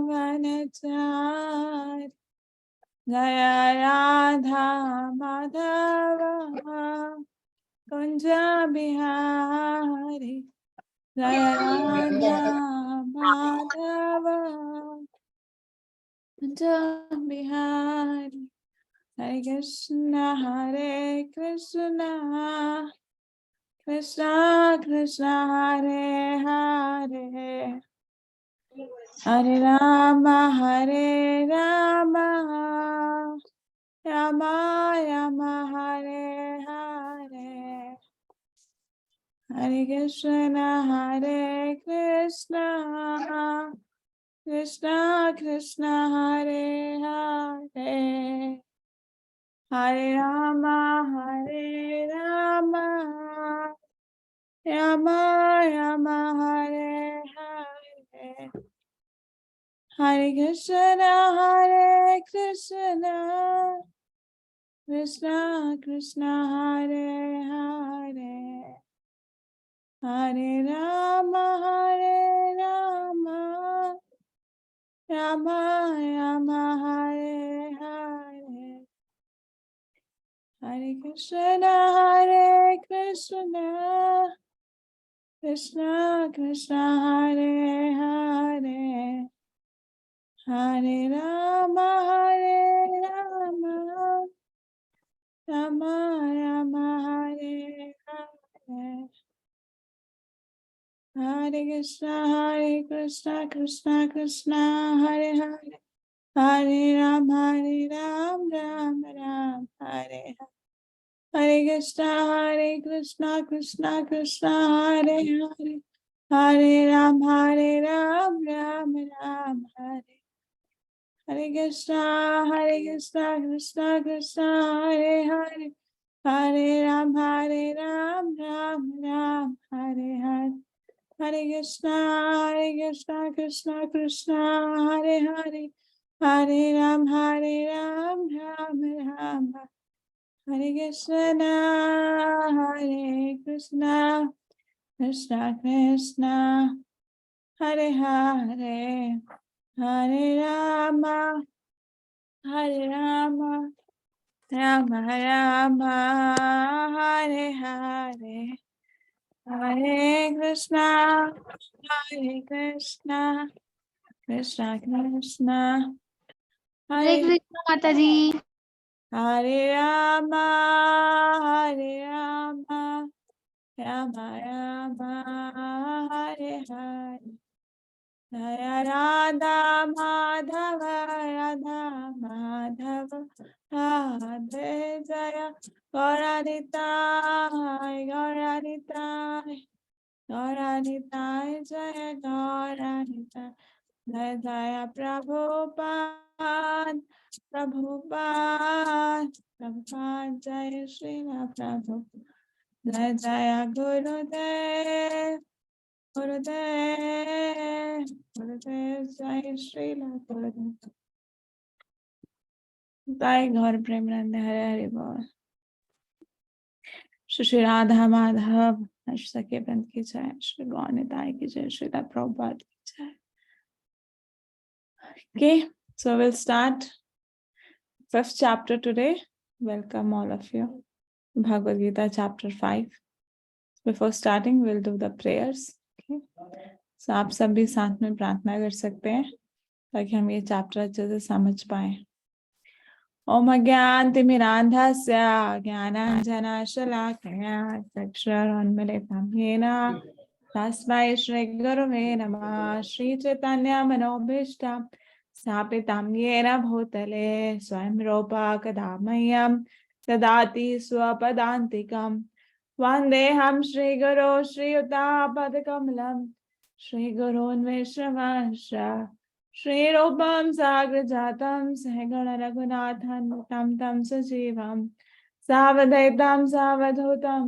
वनचार जय राधा माधव कुंज बिहारी जय Radha Madhav Kunj Bihari Hare Krishna Krishna Krishna Hare Hare Hare Rama Rama Rama Hare Hare Hare Krishna Krishna Krishna Hare Hare Hare Rama Rama Rama Hare Hare Hare Krishna Krishna Krishna Hare Hare Hare Rama Rama Rama Hare Hare Hare Krishna Krishna Krishna Hare Hare Hare Rama Rama Rama Hare Hare Hare Krishna Krishna Krishna Hare Hare Hare Ram Ram Ram Hare Hare Hare Krishna Krishna Krishna Hare Hare Hare Ram Ram Ram Hare Hare Krishna Krishna Krishna Hare Hare Hare Ram Ram Ram Hare Hare Hare Krishna Krishna Krishna Hare Hare Hare Ram Ram Ram Hare Krishna Krishna Krishna Hare Hare Hare Rama Rama Rama Hare Hare Hare Krishna Krishna Krishna हरे कृष्ण माता जी। Hare Rama Rama Rama Hare Hare Jaya Radha Madhava Radhe Jaya Gauranitai Jaya Gauranitai Jaya Jaya Prabhupada Jaya Srila Prabhupada Jaya Jaya Gurudev Jai Srila Gurudev Jai Gaur Premanand Hare Hare Bol Shri Radha Madhav Shri Sakya Band ki jai Shri Gaur Nitai ki jai Shri Prabhupada ki jai. Okay, so we'll start 5th chapter today. Welcome all of you. Bhagavad Gita chapter 5. Before starting, we'll do the prayers. Okay. So आप सभी साथ में प्रार्थना कर सकते हैं ताकि हम ये चैप्टर अच्छे से समझ पाए. ओम अज्ञानतिमिरान्धस्य ज्ञानाञ्जनशलाकया चक्षुरुन्मीलितं येन तस्मै श्रीगुरवे नमः. श्रीचैतन्यमनोभीष्टं स्थापितं येन भूतले स्वयं रूपा कदा मह्यं ददाति स्वपदान्तिकं. वन्देऽहं श्रीगुरो श्रीयुतापदकमलं श्रीगुरून् वैष्णवांश्च श्रीरूपं साग्रजातं सहगण रघुनाथं तं सजीवं सावधैतं सावधूतं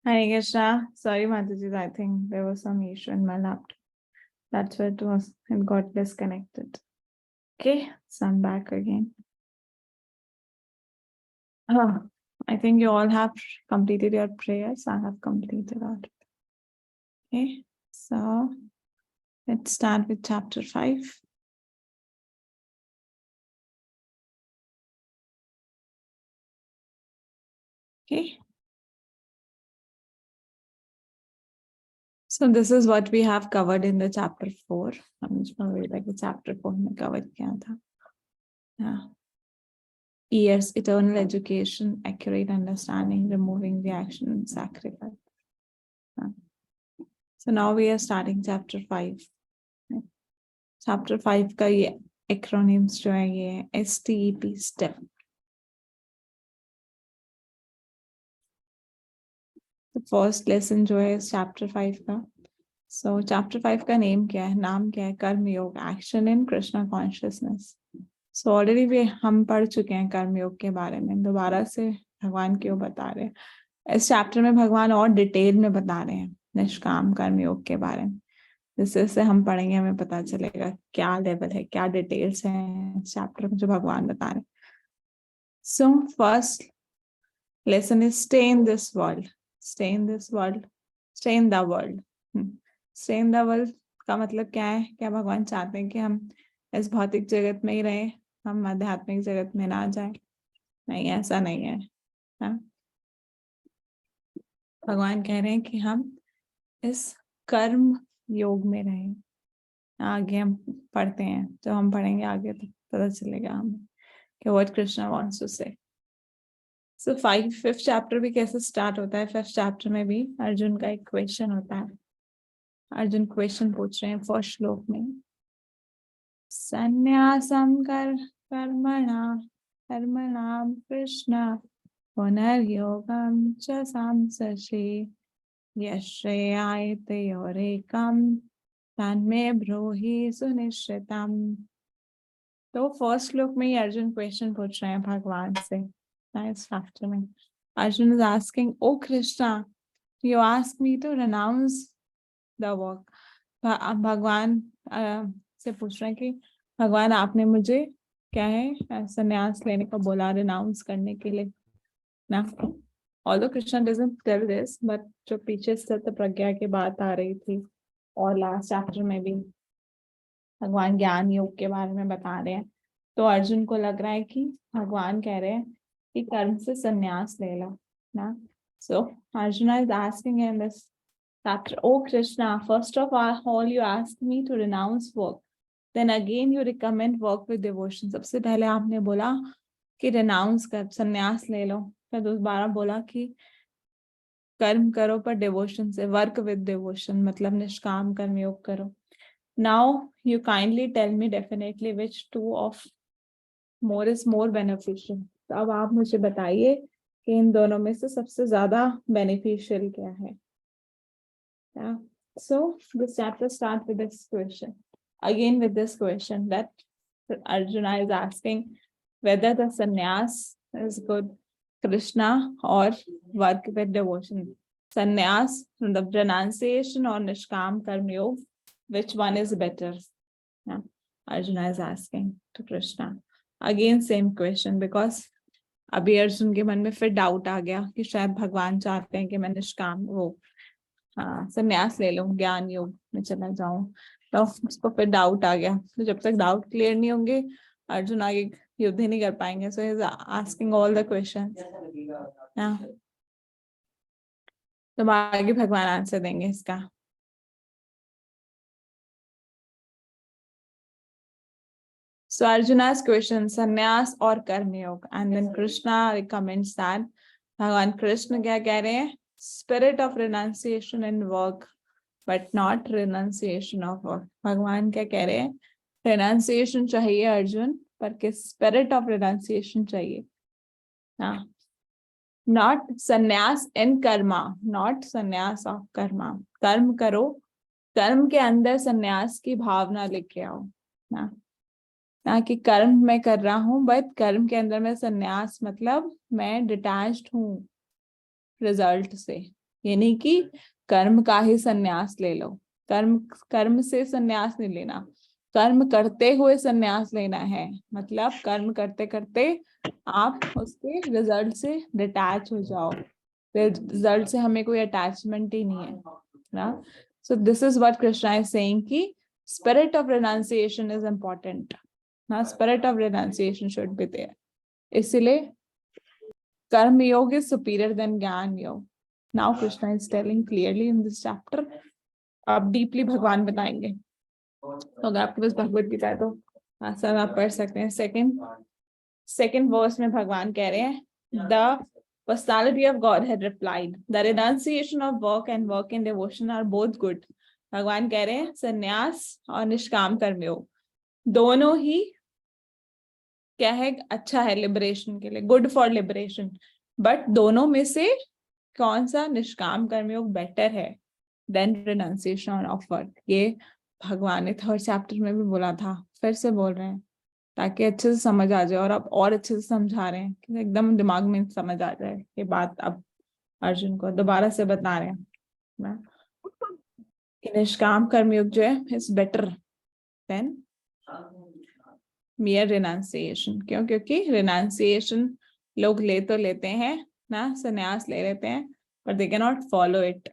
Hare Krishna. Sorry, Mataji, I think there was some issue in my laptop. That's why it got disconnected. Okay, so I'm back again. I think you all have completed your prayers. I have completed all. Okay, so let's start with chapter 5. Okay. So this is what we have covered in the chapter 4. I'm just going to like the chapter 4 में covered किया था. Yeah. Years, eternal education, accurate understanding, removing reaction and sacrifice. Yeah. So now we are starting chapter 5. Chapter 5 का ये acronyms जो है ये STEP STEP. The first lesson जो है chapter 5 का. So chapter 5 का name क्या है? नाम क्या है? कर्म योग, action in Krishna consciousness. So already we हम पढ़ चुके हैं कर्म योग के बारे में. दोबारा से भगवान क्यों बता रहे हैं? इस चैप्टर में भगवान और डिटेल में बता रहे हैं निष्काम कर्म योग के बारे में. जिससे हम पढ़ेंगे हमें पता चलेगा क्या लेवल है, क्या डिटेल्स हैं इस चैप्टर में जो भगवान बता रहे हैं. So first lesson is stay in this world. Stay in this world. Stay in the world. Stay in the world का मतलब क्या है? क्या भगवान चाहते हैं कि हम इस भौतिक जगत में ही रहें, हम आध्यात्मिक जगत में ना जाए? नहीं, ऐसा नहीं है. भगवान कह रहे हैं कि हम इस कर्म योग में रहें. आगे हम पढ़ते हैं, तो हम पढ़ेंगे आगे तो पता चलेगा हमें कि what Krishna wants to say. So 5th chapter भी कैसे स्टार्ट होता है? 5th chapter में भी अर्जुन का एक क्वेश्चन होता है. अर्जुन क्वेश्चन पूछ रहे हैं फर्स्ट श्लोक में. संन्यासम कर्मणाम कृष्ण पुनर्योगम च सांससि यश्रेयायतयोरेकम तन्मे ब्रूहि सुनिश्चितम. तो फर्स्ट श्लोक में ही अर्जुन क्वेश्चन पूछ रहे हैं भगवान से. Nice chapter में Arjun is asking, "Oh Krishna, you ask me to renounce the work." भगवान से पूछ रहे हैं कि भगवान आपने मुझे क्या है संन्यास लेने का बोला, रिनाउंस करने के लिए ना. Although Krishna doesn't tell this, but जो पीछे स्थित प्रज्ञा की बात आ रही थी और लास्ट चैप्टर में भी भगवान ज्ञान योग के बारे में बता रहे हैं, तो अर्जुन को लग रहा है कि भगवान कह रहे हैं कि कर्म से संन्यास ले लो ना. So Arjuna is asking in this chapter, "Oh Krishna, first of all you asked me to renounce work, then again you recommend work with devotion." सबसे पहले आपने बोला कि renounce कर, संन्यास ले लो, फिर दोबारा बोला कि कर्म करो पर devotion से, work with devotion मतलब निष्काम कर्म योग करो. Now you kindly tell me definitely which two of more is more beneficial. तो अब आप मुझे बताइए कि इन दोनों में से सबसे ज्यादा beneficial क्या है? Yeah. So this chapter starts with this question. Again with this question that Arjuna is asking whether the sannyas is good, Krishna, or work with devotion. Sannyas, the renunciation or Nishkam Karma Yoga, which one is better? Yeah. Arjuna is asking to Krishna. Again, same question, because अभी अर्जुन के मन में फिर doubt आ गया कि शायद भगवान चाहते हैं कि मैं निष्काम वो संन्यास ले लूं, ज्ञान योग में चला जाऊं, तो उसको फिर डाउट आ गया। तो जब तक डाउट क्लियर नहीं होंगे अर्जुन आगे युद्ध ही नहीं कर पाएंगे। So is asking all the question. तो आगे भगवान आंसर देंगे इसका। So Arjuna's question, sannyas और कर्म योग, and then Krishna recommends that भगवान कृष्ण क्या कह रहे हैं? Spirit of renunciation and work, but not renunciation of work. भगवान क्या कह रहे हैं? Renunciation चाहिए अर्जुन, पर किस spirit of renunciation चाहिए? हाँ, not sannyas in karma, not sannyas of karma. कर्म करो, कर्म के अंदर संन्यास की भावना लेके आओ ना, ना कि कर्म मैं कर रहा हूं बट कर्म के अंदर मैं संन्यास, मतलब मैं डिटैच्ड हूं रिजल्ट से। ये नहीं कि कर्म का ही संन्यास ले लो, कर्म से संन्यास नहीं लेना, कर्म करते हुए संन्यास लेना है। मतलब कर्म करते करते आप उसके रिजल्ट से डिटैच हो जाओ, रिजल्ट से हमें कोई अटैचमेंट ही नहीं है ना। So this is what Krishna is saying कि spirit of renunciation is important ना, spirit of renunciation should be there. इसलिए karma yoga is superior than jnana yoga. Now Krishna is telling clearly in this chapter. आप डीपली भगवान बताएंगे, तो अगर आपके पास भगवत गीता है तो सब आप पढ़ सकते हैं। सेकंड वर्स में भगवान कह रहे हैं, the personality of God had replied, the renunciation of work and work in devotion are both good. भगवान कह रहे हैं संन्यास और निष्काम कर्म योग दोनों ही क्या है, अच्छा है लिबरेशन के लिए, गुड फॉर लिबरेशन। बट दोनों में से कौन सा निष्काम कर्मयोग बेटर है देन रिनाउंसिएशन ऑफ वर्क? ये भगवान ने थर्ड चैप्टर में भी बोला था, फिर से बोल रहे हैं ताकि अच्छे से समझ आ जाए। और अब और अच्छे से समझा रहे हैं कि एकदम दिमाग में समझ आ जाए ये बात। अब अर्जुन को दोबारा से बता रहे हैं कि निष्काम कर्मयोग जो है is better than mere renunciation। क्यों? क्योंकि renunciation लोग ले तो लेते हैं ना, संन्यास ले लेते हैं, पर they cannot follow it।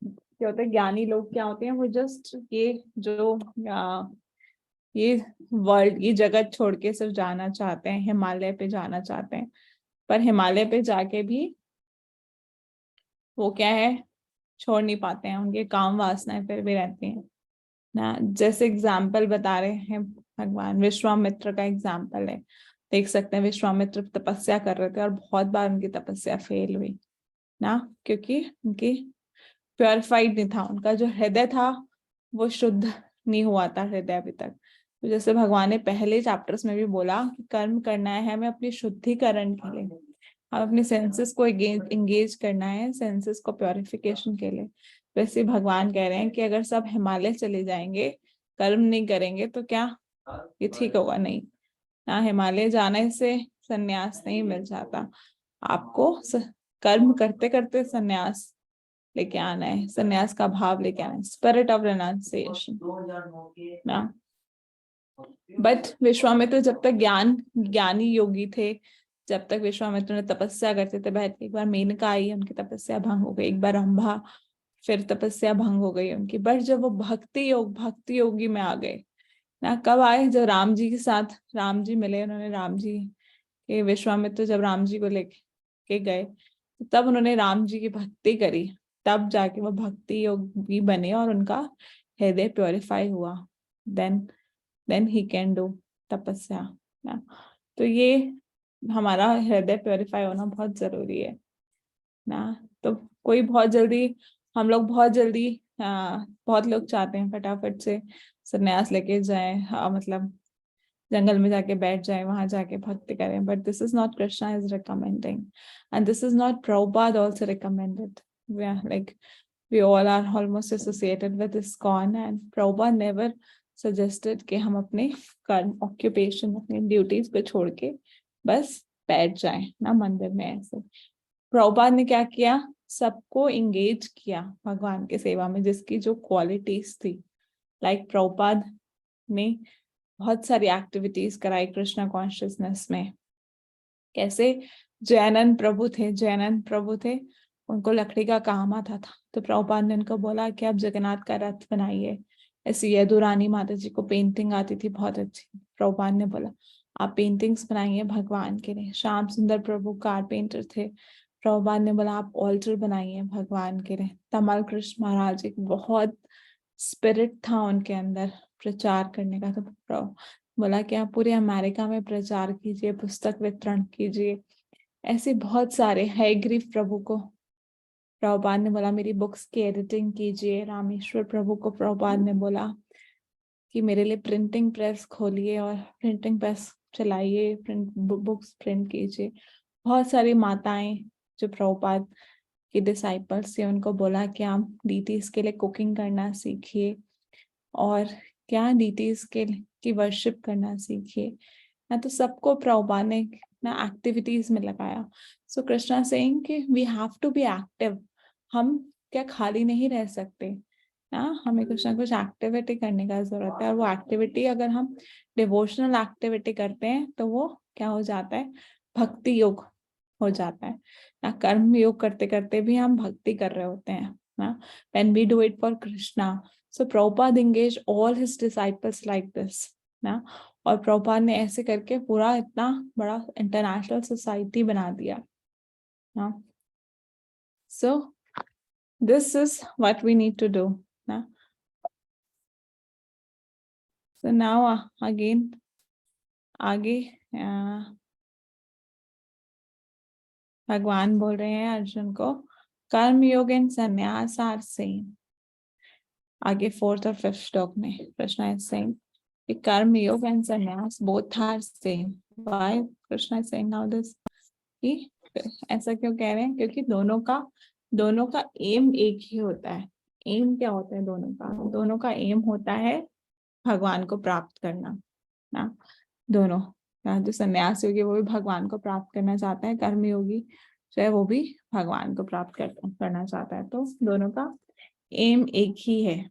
क्या होता है, ज्ञानी लोग क्या होते हैं, वो जस्ट ये जो ये वर्ल्ड, ये जगत छोड़ के सिर्फ जाना चाहते हैं, हिमालय पे जाना चाहते हैं, पर हिमालय पे जाके भी वो क्या है, छोड़ नहीं पाते हैं, उनके काम वासनाएं फिर भी रहती हैं ना। जैसे एग्जाम्पल बता रहे हैं भगवान, विश्वामित्र का एग्जाम्पल है, देख सकते हैं विश्वामित्र तपस्या कर रहे थे और बहुत बार उनकी तपस्या फेल हुई ना, क्योंकि उनकी प्योरिफाइड नहीं था, उनका जो हृदय था वो शुद्ध नहीं हुआ था हृदय अभी तक। तो जैसे भगवान ने पहले चैप्टर्स में भी बोला कि कर्म करना है हमें अपनी शुद्धिकरण के लिए, हम अपने सेंसेस को एंगेज करना है, सेंसेस को प्योरिफिकेशन के लिए। वैसे भगवान कह रहे हैं कि अगर सब हिमालय चले जाएंगे, कर्म नहीं करेंगे, तो क्या ये ठीक होगा? नहीं ना, हिमालय जाने से संन्यास नहीं मिल जाता, आपको कर्म करते करते संन्यास लेके आना है, संन्यास का भाव लेके आना है, स्पिरिट ऑफ रेनाउंसिएशन ना। बट विश्वामित्र जब तक ज्ञानी योगी थे, जब तक विश्वामित्र ने तपस्या करते थे बैठ के, एक बार मेनका आई, उनकी तपस्या भंग हो गई, एक बार रंभा, फिर तपस्या भंग हो गई उनकी। बट जब वो भक्ति योगी में आ गए ना, कब आए? जब राम जी के साथ राम जी मिले, उन्होंने राम जी के, विश्वामित्र जब राम जी को लेके गए, तब उन्होंने राम जी की भक्ति करी, तब जाके वो भक्ति योगी बने और उनका हृदय प्योरीफाई हुआ। देन ही कैन डू तपस्या ना। तो ये हमारा हृदय प्योरीफाई होना बहुत जरूरी है ना। तो कोई बहुत जल्दी, हम लोग बहुत जल्दी, बहुत लोग चाहते हैं फटाफट से संन्यास लेके जाए, मतलब जंगल में जाके बैठ जाए, वहां जाके भक्ति करें। But this is not Krishna is recommending, and this is not Prabhupada also recommended. We are like, we all are almost associated with ISKCON, and Prabhupada never suggested कि हम अपने कर्म, ऑक्यूपेशन, अपनी ड्यूटीज पे छोड़ के बस बैठ जाएं ना मंदिर में। ऐसे प्रभुपाद ने क्या किया, सबको इंगेज किया भगवान के सेवा में, जिसकी जो क्वालिटीज थी। लाइक प्रभुपाद ने बहुत सारी एक्टिविटीज कराई कृष्णा कॉन्शियसनेस में। कैसे, जैनन प्रभु थे, उनको लकड़ी का काम आता था, तो प्रभुपाद ने उनको बोला कि आप जगन्नाथ का रथ बनाइए। ऐसी यदुरानी माता जी को पेंटिंग आती थी बहुत अच्छी, प्रभुपाद ने बोला आप पेंटिंग्स बनाइए भगवान के लिए। श्याम सुंदर प्रभु कारपेंटर थे, प्रभुपाद ने बोला आप ऑल्टर बनाइए भगवान के लिए। तमल कृष्ण महाराज, एक बहुत स्पिरिट था उनके अंदर प्रचार करने का, तो प्रभु बोला कि आप पूरे अमेरिका में प्रचार कीजिए, पुस्तक वितरण कीजिए। ऐसे बहुत सारे है। ग्रीफ प्रभु को प्रभुपाद ने बोला मेरी बुक्स की एडिटिंग कीजिए। रामेश्वर प्रभु को प्रभुपाद ने बोला कि मेरे लिए प्रिंटिंग प्रेस खोलिए और प्रिंटिंग प्रेस चलाइए, बुक्स प्रिंट कीजिए। बहुत सारी माताएं जो प्रभुपाद की डिसाइपल्स थे, उनको बोला कि आप डीटीज के लिए कुकिंग करना सीखिए और क्या डीटीज के की वर्शिप करना सीखिए ना। तो सबको प्रभुपाद ने ना एक्टिविटीज में लगाया। सो कृष्णा सेइंग कि we have to be active, हम क्या खाली नहीं रह सकते ना, हमें कुछ ना कुछ एक्टिविटी करने का जरूरत है। और वो एक्टिविटी अगर हम डिवोशनल एक्टिविटी करते हैं तो वो क्या हो जाता है, भक्ति योग हो जाता है ना। कर्म योग करते करते भी हम भक्ति कर रहे होते हैं ना, when we do it for Krishna. So Prabhupada engaged all his disciples like this ना, और प्रभुपाद ने ऐसे करके पूरा इतना बड़ा इंटरनेशनल सोसाइटी बना दिया ना। So this is what we need to do ना। So now again आगे भगवान बोल रहे हैं अर्जुन को, कर्म योग एंड संन्यास आर सेम। आगे 4th और 5th श्लोक में कृष्णा इज सेइंग कि कर्म Yoga and sanyas both are same. Why Krishna is saying now this, कि ऐसा क्यों कह रहे हैं, क्योंकि दोनों का एम एक ही होता है। एम क्या होता है दोनों का एम होता है भगवान को प्राप्त करना ना। दोनों, जो संन्यास योगी वो भी भगवान को प्राप्त करना चाहता है, कर्म योगी जो है वो भी भगवान को प्राप्त करना चाहता है। तो दोनों का एम एक ही है,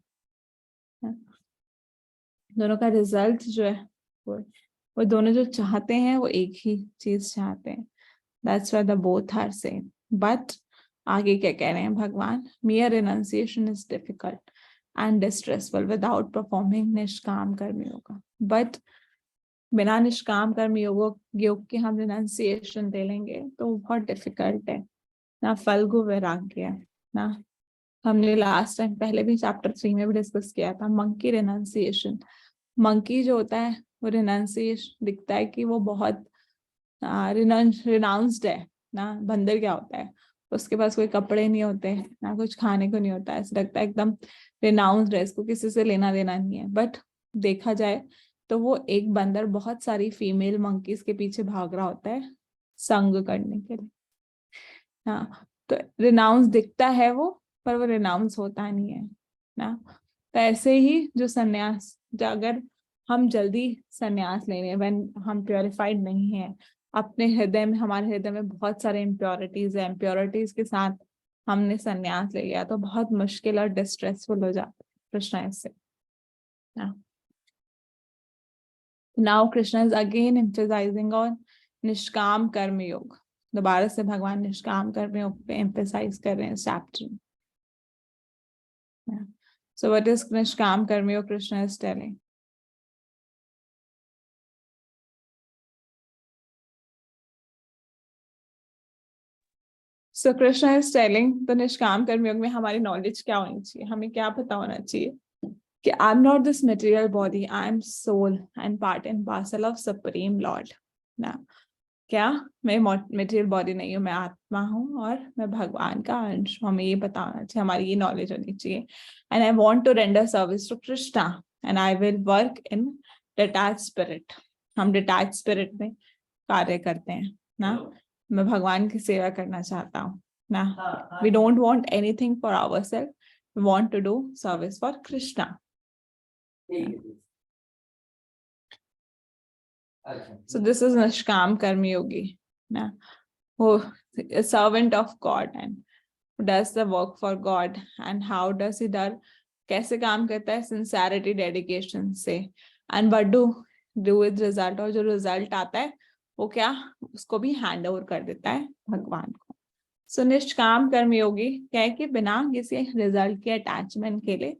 दोनों का रिजल्ट जो है वो दोनों जो चाहते हैं वो एक ही चीज चाहते हैं। That's why the both are same. But आगे क्या कह रहे हैं भगवान, mere renunciation is difficult and distressful without performing निष्काम कर्म योगा। But बिना निष्काम कर्म योग के हम रिनाउंसिएशन दे लेंगे तो बहुत डिफिकल्ट है ना। फल्गु वैराग्य ना, हमने लास्ट टाइम पहले भी चैप्टर 3 में भी डिस्कस किया था। मंकी रिनाउंसिएशन, मंकी जो होता है वो रिनाउंसिएशन दिखता है कि वो बहुत रिनाउंस्ड है ना। बंदर क्या होता है, उसके पास कोई कपड़े नहीं होते ना, कुछ खाने को नहीं होता है, ऐसा लगता है एकदम रिनाउंस्ड है, इसको किसी से लेना देना नहीं है। बट देखा जाए तो वो एक बंदर बहुत सारी फीमेल मंकीज के पीछे भाग रहा होता है संग करने के लिए। हाँ, तो रिनाउंस दिखता है वो, पर वो रिनाउंस होता नहीं है ना। तो ऐसे ही जो संन्यास, अगर हम जल्दी संन्यास ले रहे हैं, व्हेन हम प्योरिफाइड नहीं है अपने हृदय में, हमारे हृदय में बहुत सारे इम्प्योरिटीज है, इम्प्योरिटीज के साथ हमने संन्यास ले लिया तो बहुत मुश्किल और डिस्ट्रेसफुल हो जाता है कृष्णा इससे। Now Krishna is again emphasizing on निष्काम कर्म योग। दोबारा से भगवान निष्काम कर्म योग पे एम्फेसाइज कर रहे हैं चैप्टर। सो व्हाट इज निष्काम कर्म योग, Krishna is telling. So Krishna is telling, तो निष्काम कर्म योग में हमारी नॉलेज क्या होनी चाहिए, हमें क्या पता होना चाहिए कि I am not this material body, I am soul and part and parcel of supreme lord ना। क्या मैं मटेरियल बॉडी नहीं हूँ, मैं आत्मा हूँ और मैं भगवान का अंश हूँ। हमें ये पता होना चाहिए, हमारी ये नॉलेज होनी चाहिए। And I want to render service to Krishna and I will work in detach spirit. हम डिटैच स्पिरिट में कार्य करते हैं ना, मैं भगवान की सेवा करना चाहता हूँ ना। We don't want anything for ourself, we want to do service for Krishna. So this is Nishkam Karmi Yogi, na, who is a servant of God and does the work for God. And how does he do? कैसे काम करता है? Sincerity, dedication से. And what do with result? और जो result आता है वो क्या, उसको भी hand over कर देता है भगवान को. So निष्काम कर्म योगी क्या है कि बिना किसी रिजल्ट के अटैचमेंट के लिए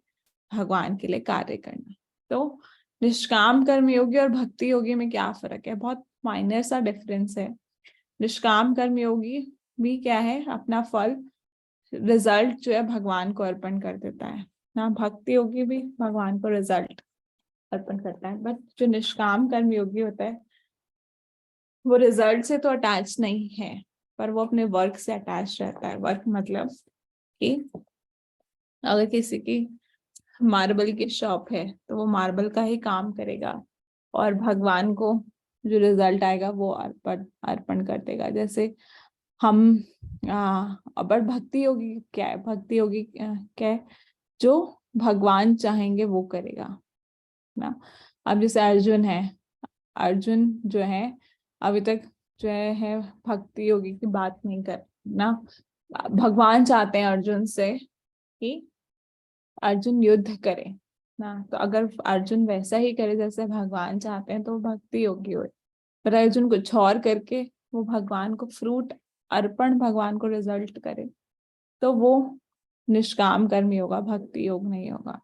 भगवान के लिए कार्य करना. तो निष्काम कर्म योगी और भक्ति योगी में क्या फर्क है? बहुत माइनर सा डिफरेंस है. निष्काम कर्म योगी भी क्या है, अपना फल, रिजल्ट जो है भगवान को अर्पण कर देता है ना. भक्ति योगी भी भगवान को रिजल्ट अर्पण करता है. बट जो निष्काम कर्म योगी होता है वो रिजल्ट से तो अटैच नहीं है, पर वो अपने वर्क से अटैच रहता है. वर्क मतलब कि अगर किसी की मार्बल की शॉप है तो वो मार्बल का ही काम करेगा और भगवान को जो रिजल्ट आएगा वो अर्पण कर देगा. जैसे हम बट भक्ति योगी क्या है? भक्ति योगी क्या है? जो भगवान चाहेंगे वो करेगा ना. अब जैसे अर्जुन है, अर्जुन जो है अभी तक जो है भक्ति योगी की बात नहीं कर ना. भगवान चाहते हैं अर्जुन से कि अर्जुन युद्ध करे ना. तो अगर अर्जुन वैसा ही करे जैसे भगवान चाहते हैं तो भक्ति योगी हो. पर अर्जुन कुछ और करके वो भगवान को फ्रूट अर्पण, भगवान को रिजल्ट करे तो वो निष्काम कर्मी होगा, भक्ति योग नहीं होगा.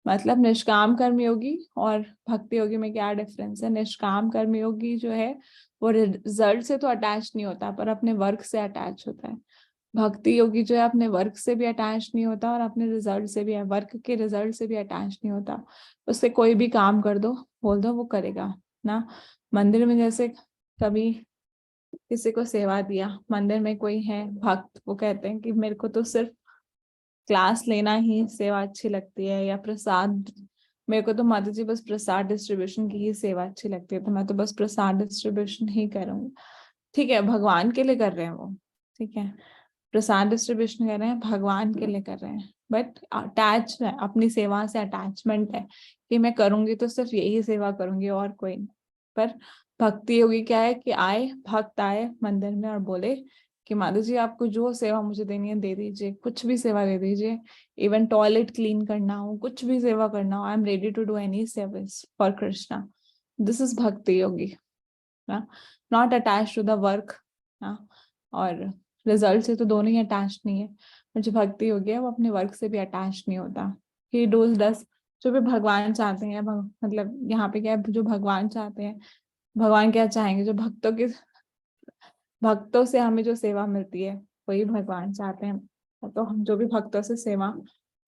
मतलब निष्काम कर्म योगी और भक्ति योगी में क्या डिफरेंस है? निष्काम कर्म योगी जो है वो रिजल्ट से तो अटैच नहीं होता पर अपने वर्क से अटैच होता है. भक्ति योगी जो है अपने वर्क से भी अटैच नहीं होता और अपने रिजल्ट से भी, वर्क के रिजल्ट से भी अटैच नहीं होता. उससे कोई भी काम कर दो, बोल दो, वो करेगा ना. मंदिर में जैसे कभी किसी को सेवा दिया, मंदिर में कोई है भक्त, वो कहते हैं कि मेरे को तो सिर्फ क्लास लेना ही सेवा अच्छी लगती है, या प्रसाद, मेरे को तो माता जी बस प्रसाद डिस्ट्रीब्यूशन की ही सेवा अच्छी लगती है तो मैं तो बस प्रसाद डिस्ट्रीब्यूशन ही करूंगी. ठीक है, भगवान के लिए कर रहे हैं वो, ठीक है, प्रसाद डिस्ट्रीब्यूशन कर रहे हैं, भगवान के लिए कर रहे हैं. बट अटैच है, अपनी सेवा से अटैचमेंट है कि मैं करूंगी तो सिर्फ यही सेवा करूंगी और कोई नहीं. पर भक्ति योगी क्या है कि आए, भक्त आए मंदिर में और बोले कि माता जी आपको जो सेवा मुझे देनी है दे दीजिए, कुछ भी सेवा दे दीजिए, इवन टॉयलेट क्लीन करना हो, कुछ भी सेवा करना हो, I am ready to do any service for Krishna. This is bhakti yogi, not attach to the work. और रिजल्ट से तो दोनों ही अटैच नहीं है. और जो भक्ति योगी है वो अपने वर्क से भी अटैच नहीं होता. ही डूज डस जो भी भगवान चाहते हैं. मतलब यहाँ पे क्या है, जो भगवान चाहते हैं, भगवान क्या चाहेंगे, जो भक्तों से हमें जो सेवा मिलती है वही भगवान चाहते हैं. तो हम जो भी भक्तों से सेवा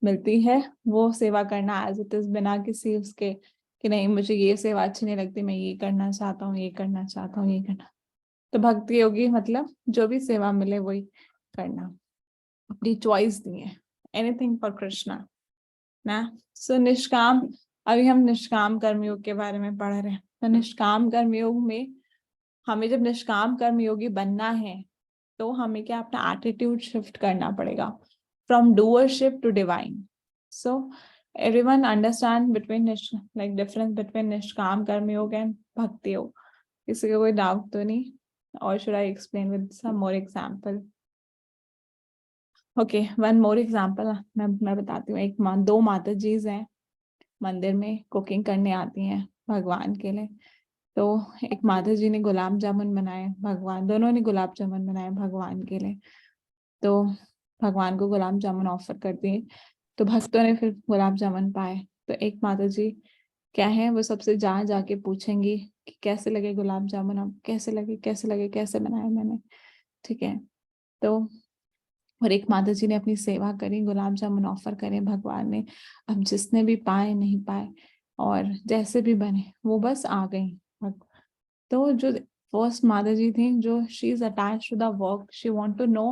मिलती है वो सेवा करना एज इट इज, बिना किसी उसके कि नहीं मुझे ये सेवा अच्छी नहीं लगती, मैं ये करना चाहता हूँ, ये करना चाहता हूँ, ये करना. तो भक्ति योगी मतलब जो भी सेवा मिले वही करना, अपनी चॉइस नहीं है, एनीथिंग फॉर कृष्णा ना. सो निष्काम, अभी हम निष्काम कर्मयोग के बारे में पढ़ रहे हैं. तो निष्काम कर्मयोग में हमें जब निष्काम कर्मयोगी बनना है तो हमें क्या, अपना एटीट्यूड शिफ्ट करना पड़ेगा from doership to divine. So everyone understand between like difference between nishkam karmayoga and भक्ति योग? किसी का कोई डाउट तो नहीं? और should I explain with some more example? Okay, one more example मैं बताती हूँ. दो माता जीज हैं, मंदिर में कुकिंग करने आती हैं भगवान के लिए. तो एक माता जी ने गुलाब जामुन बनाए, भगवान, दोनों ने गुलाब जामुन बनाए भगवान के लिए. तो भगवान को गुलाब जामुन ऑफर कर दिए. तो भक्तों ने फिर गुलाब जामुन पाए. तो एक माता जी क्या है, वो सबसे जा जाके पूछेंगी कि कैसे लगे गुलाब जामुन, अब कैसे लगे, कैसे लगे, कैसे बनाए मैंने, ठीक है. तो और एक माता जी ने अपनी सेवा करी, गुलाब जामुन ऑफर करे भगवान ने. अब जिसने भी पाए, नहीं पाए, और जैसे भी बने वो बस आ गई. तो जो फर्स्ट माता जी थी, जो she is attach to the work, she want to know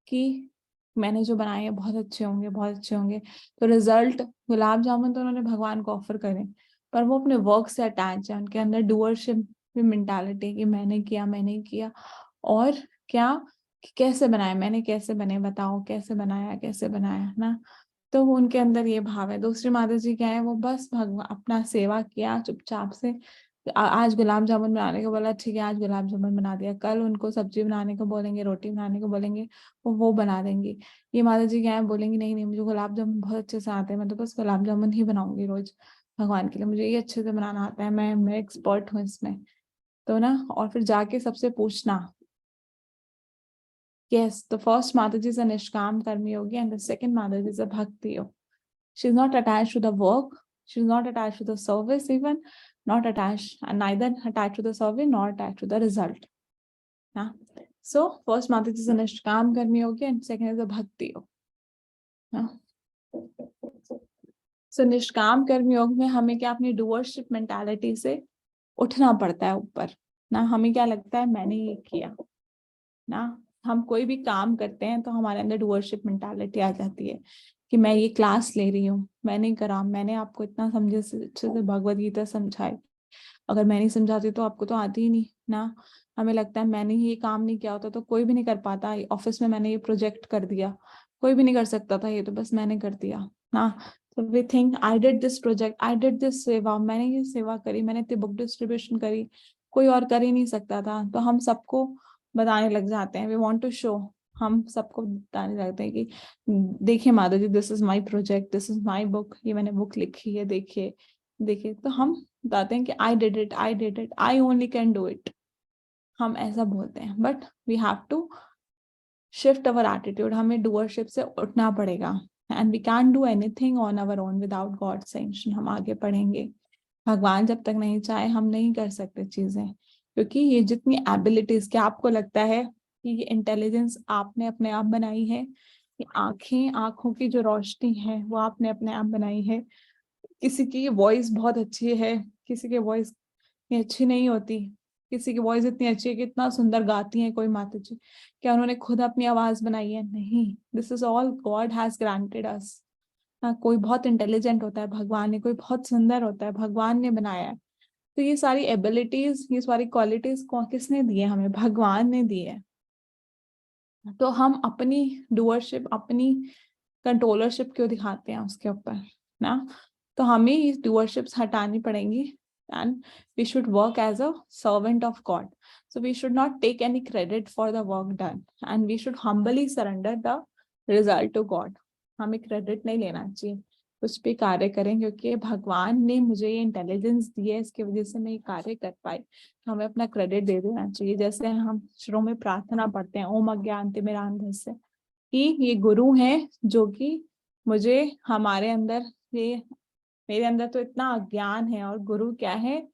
कि मैंने जो बनाए हैं बहुत अच्छे होंगे, बहुत अच्छे होंगे. तो रिजल्ट, गुलाब जामुन तो उन्होंने भगवान को ऑफर करे, पर वो अपने वर्क से अटैच है. उनके अंदर डूअरशिप मेंटालिटी कि मैंने किया, मैंने किया, और क्या कि कैसे बनाया, मैंने कैसे बने, बताओ कैसे बनाया, कैसे बनाया ना. तो उनके अंदर ये भाव है. दूसरी माता जी क्या है, वो बस भगवान अपना सेवा किया चुपचाप से, आज गुलाब जामुन बनाने को बोला, ठीक है आज गुलाब जामुन बना दिया, कल उनको सब्जी बनाने को बोलेंगे, रोटी बनाने को बोलेंगे, वो बना देंगी। ये माता जी क्या है, बोलेंगी नहीं नहीं मुझे गुलाब जामुन बहुत अच्छे से आते हैं, मैं तो बस गुलाब जामुन ही बनाऊंगी रोज भगवान के लिए, मुझे ये अच्छे से बनाना आता है, मैं एक्सपर्ट हूँ इसमें। तो ना, और फिर जाके सबसे पूछना। Yes, the first Mataji is a Nishkam Karmi Yogi and the second Mataji is a Bhakti Yogi. She's not attached to the work. She's not attached to the service even, not attached, and neither attached to the service nor attached to the result. Yeah. So first Mataji is a Nishkam Karmi Yogi and second is a Bhakti Yogi. Yeah. So Nishkam Karmi Yogi में हमें क्या अपनी doership mentality से उठना पड़ता है ऊपर ना। हमें क्या लगता है मैंने ये किया ना, हम कोई भी काम करते हैं तो हमारे अंदर डूअरशिप मेंटालिटी आ जाती है कि मैं ये क्लास ले रही हूँ, मैंने करा, मैंने आपको इतना समझे अच्छे से भगवद गीता समझाई, अगर मैं नहीं समझाती तो आपको तो आती ही नहीं ना। हमें लगता है मैंने ये काम नहीं किया होता तो कोई भी नहीं कर पाता, ऑफिस में मैंने ये प्रोजेक्ट कर दिया, कोई भी नहीं कर सकता था ये तो बस मैंने कर दिया ना। तो we think I did this project, I did this seva, मैंने ये सेवा करी, मैंने इतनी बुक डिस्ट्रीब्यूशन करी, कोई और कर ही नहीं सकता था। तो हम सबको बताने लग जाते हैं, वी वांट टू शो, हम सबको बताने लगते हैं कि देखिए Madhav ji this is my project, this is my book, ये मैंने बुक लिखी है, देखिए देखिए। तो हम बताते हैं कि I did it, I did it, I only can do it, हम ऐसा बोलते हैं। But we have to shift our attitude, हमें डूअरशिप से उठना पड़ेगा। And we can do anything on our own without God sanction. हम आगे पढ़ेंगे, भगवान जब तक नहीं चाहे हम नहीं कर सकते चीजें, क्योंकि ये जितनी एबिलिटीज, क्या आपको लगता है कि ये इंटेलिजेंस आपने अपने आप बनाई है? ये आंखें, आंखों की जो रोशनी है वो आपने अपने आप बनाई है? किसी की वॉइस बहुत अच्छी है, किसी की वॉइस अच्छी नहीं होती, किसी की वॉइस इतनी अच्छी है कि इतना सुंदर गाती है कोई माता जी, क्या उन्होंने खुद अपनी आवाज बनाई है? नहीं, this is all God has granted us. कोई बहुत इंटेलिजेंट होता है भगवान ने, कोई बहुत सुंदर होता है भगवान ने बनाया है। तो ये सारी एबिलिटीज, ये सारी क्वालिटीज किसने दी है? हमें भगवान ने दी है। तो हम अपनी डूअरशिप, अपनी कंट्रोलरशिप क्यों दिखाते हैं उसके ऊपर ना? तो हमें ये डूअरशिप्स हटानी पड़ेंगी and we should work as a servant of God. So we should not take any credit for the work done and we should humbly surrender the result to God. हमें क्रेडिट नहीं लेना चाहिए कुछ भी कार्य करें, क्योंकि भगवान ने मुझे ये इंटेलिजेंस दी है, इसकी वजह से मैं ये कार्य कर पाई, तो हमें अपना क्रेडिट दे देना चाहिए। जैसे हम शुरू में प्रार्थना पढ़ते हैं, ओम अज्ञानतिमिरान्धस्य, कि ये गुरु हैं जो कि मुझे, हमारे अंदर ये, मेरे अंदर तो इतना अज्ञान है और गुरु क्या है,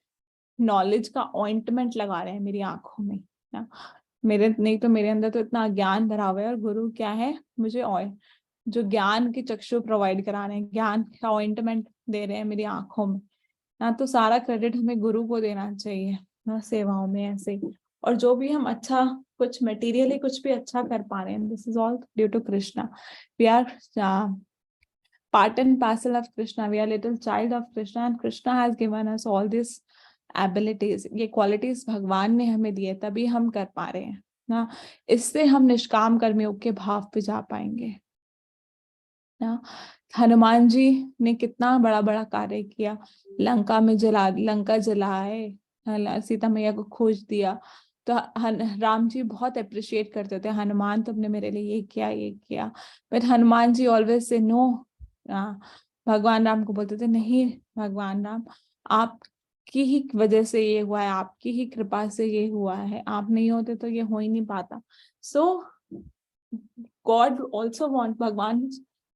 नॉलेज का ऑइंटमेंट लगा रहे हैं मेरी आंखों में ना। मेरे नहीं तो मेरे अंदर तो इतना अज्ञान भरा हुआ है, और गुरु क्या है, मुझे जो ज्ञान की चक्षु प्रोवाइड करा रहे हैं, ज्ञान का ऑइंटमेंट दे रहे हैं मेरी आंखों में ना। तो सारा क्रेडिट हमें गुरु को देना चाहिए ना, सेवाओं में ऐसे। और जो भी हम अच्छा कुछ मटेरियली कुछ भी अच्छा कर पा रहे हैं, this is all due to Krishna. We are part and parcel of Krishna. We are little child of Krishna and Krishna has given us all these abilities. ये qualities भगवान ने हमें दिए, तभी हम कर पा रहे हैं ना। इससे हम निष्काम कर्मयोग के भाव पे जा पाएंगे ना। हनुमान जी ने कितना बड़ा बड़ा कार्य किया, लंका में लंका जलाए, सीता मैया को खोज दिया। तो राम जी बहुत अप्रिशिएट करते थे, हनुमान तुमने मेरे लिए ये किया ये किया, but Hanuman ji always say no. भगवान राम को बोलते थे नहीं भगवान राम, आपकी ही वजह से ये हुआ है, आपकी ही कृपा से ये हुआ है, आप नहीं होते तो ये हो ही नहीं पाता। सो गॉड ऑल्सो वॉन्ट, भगवान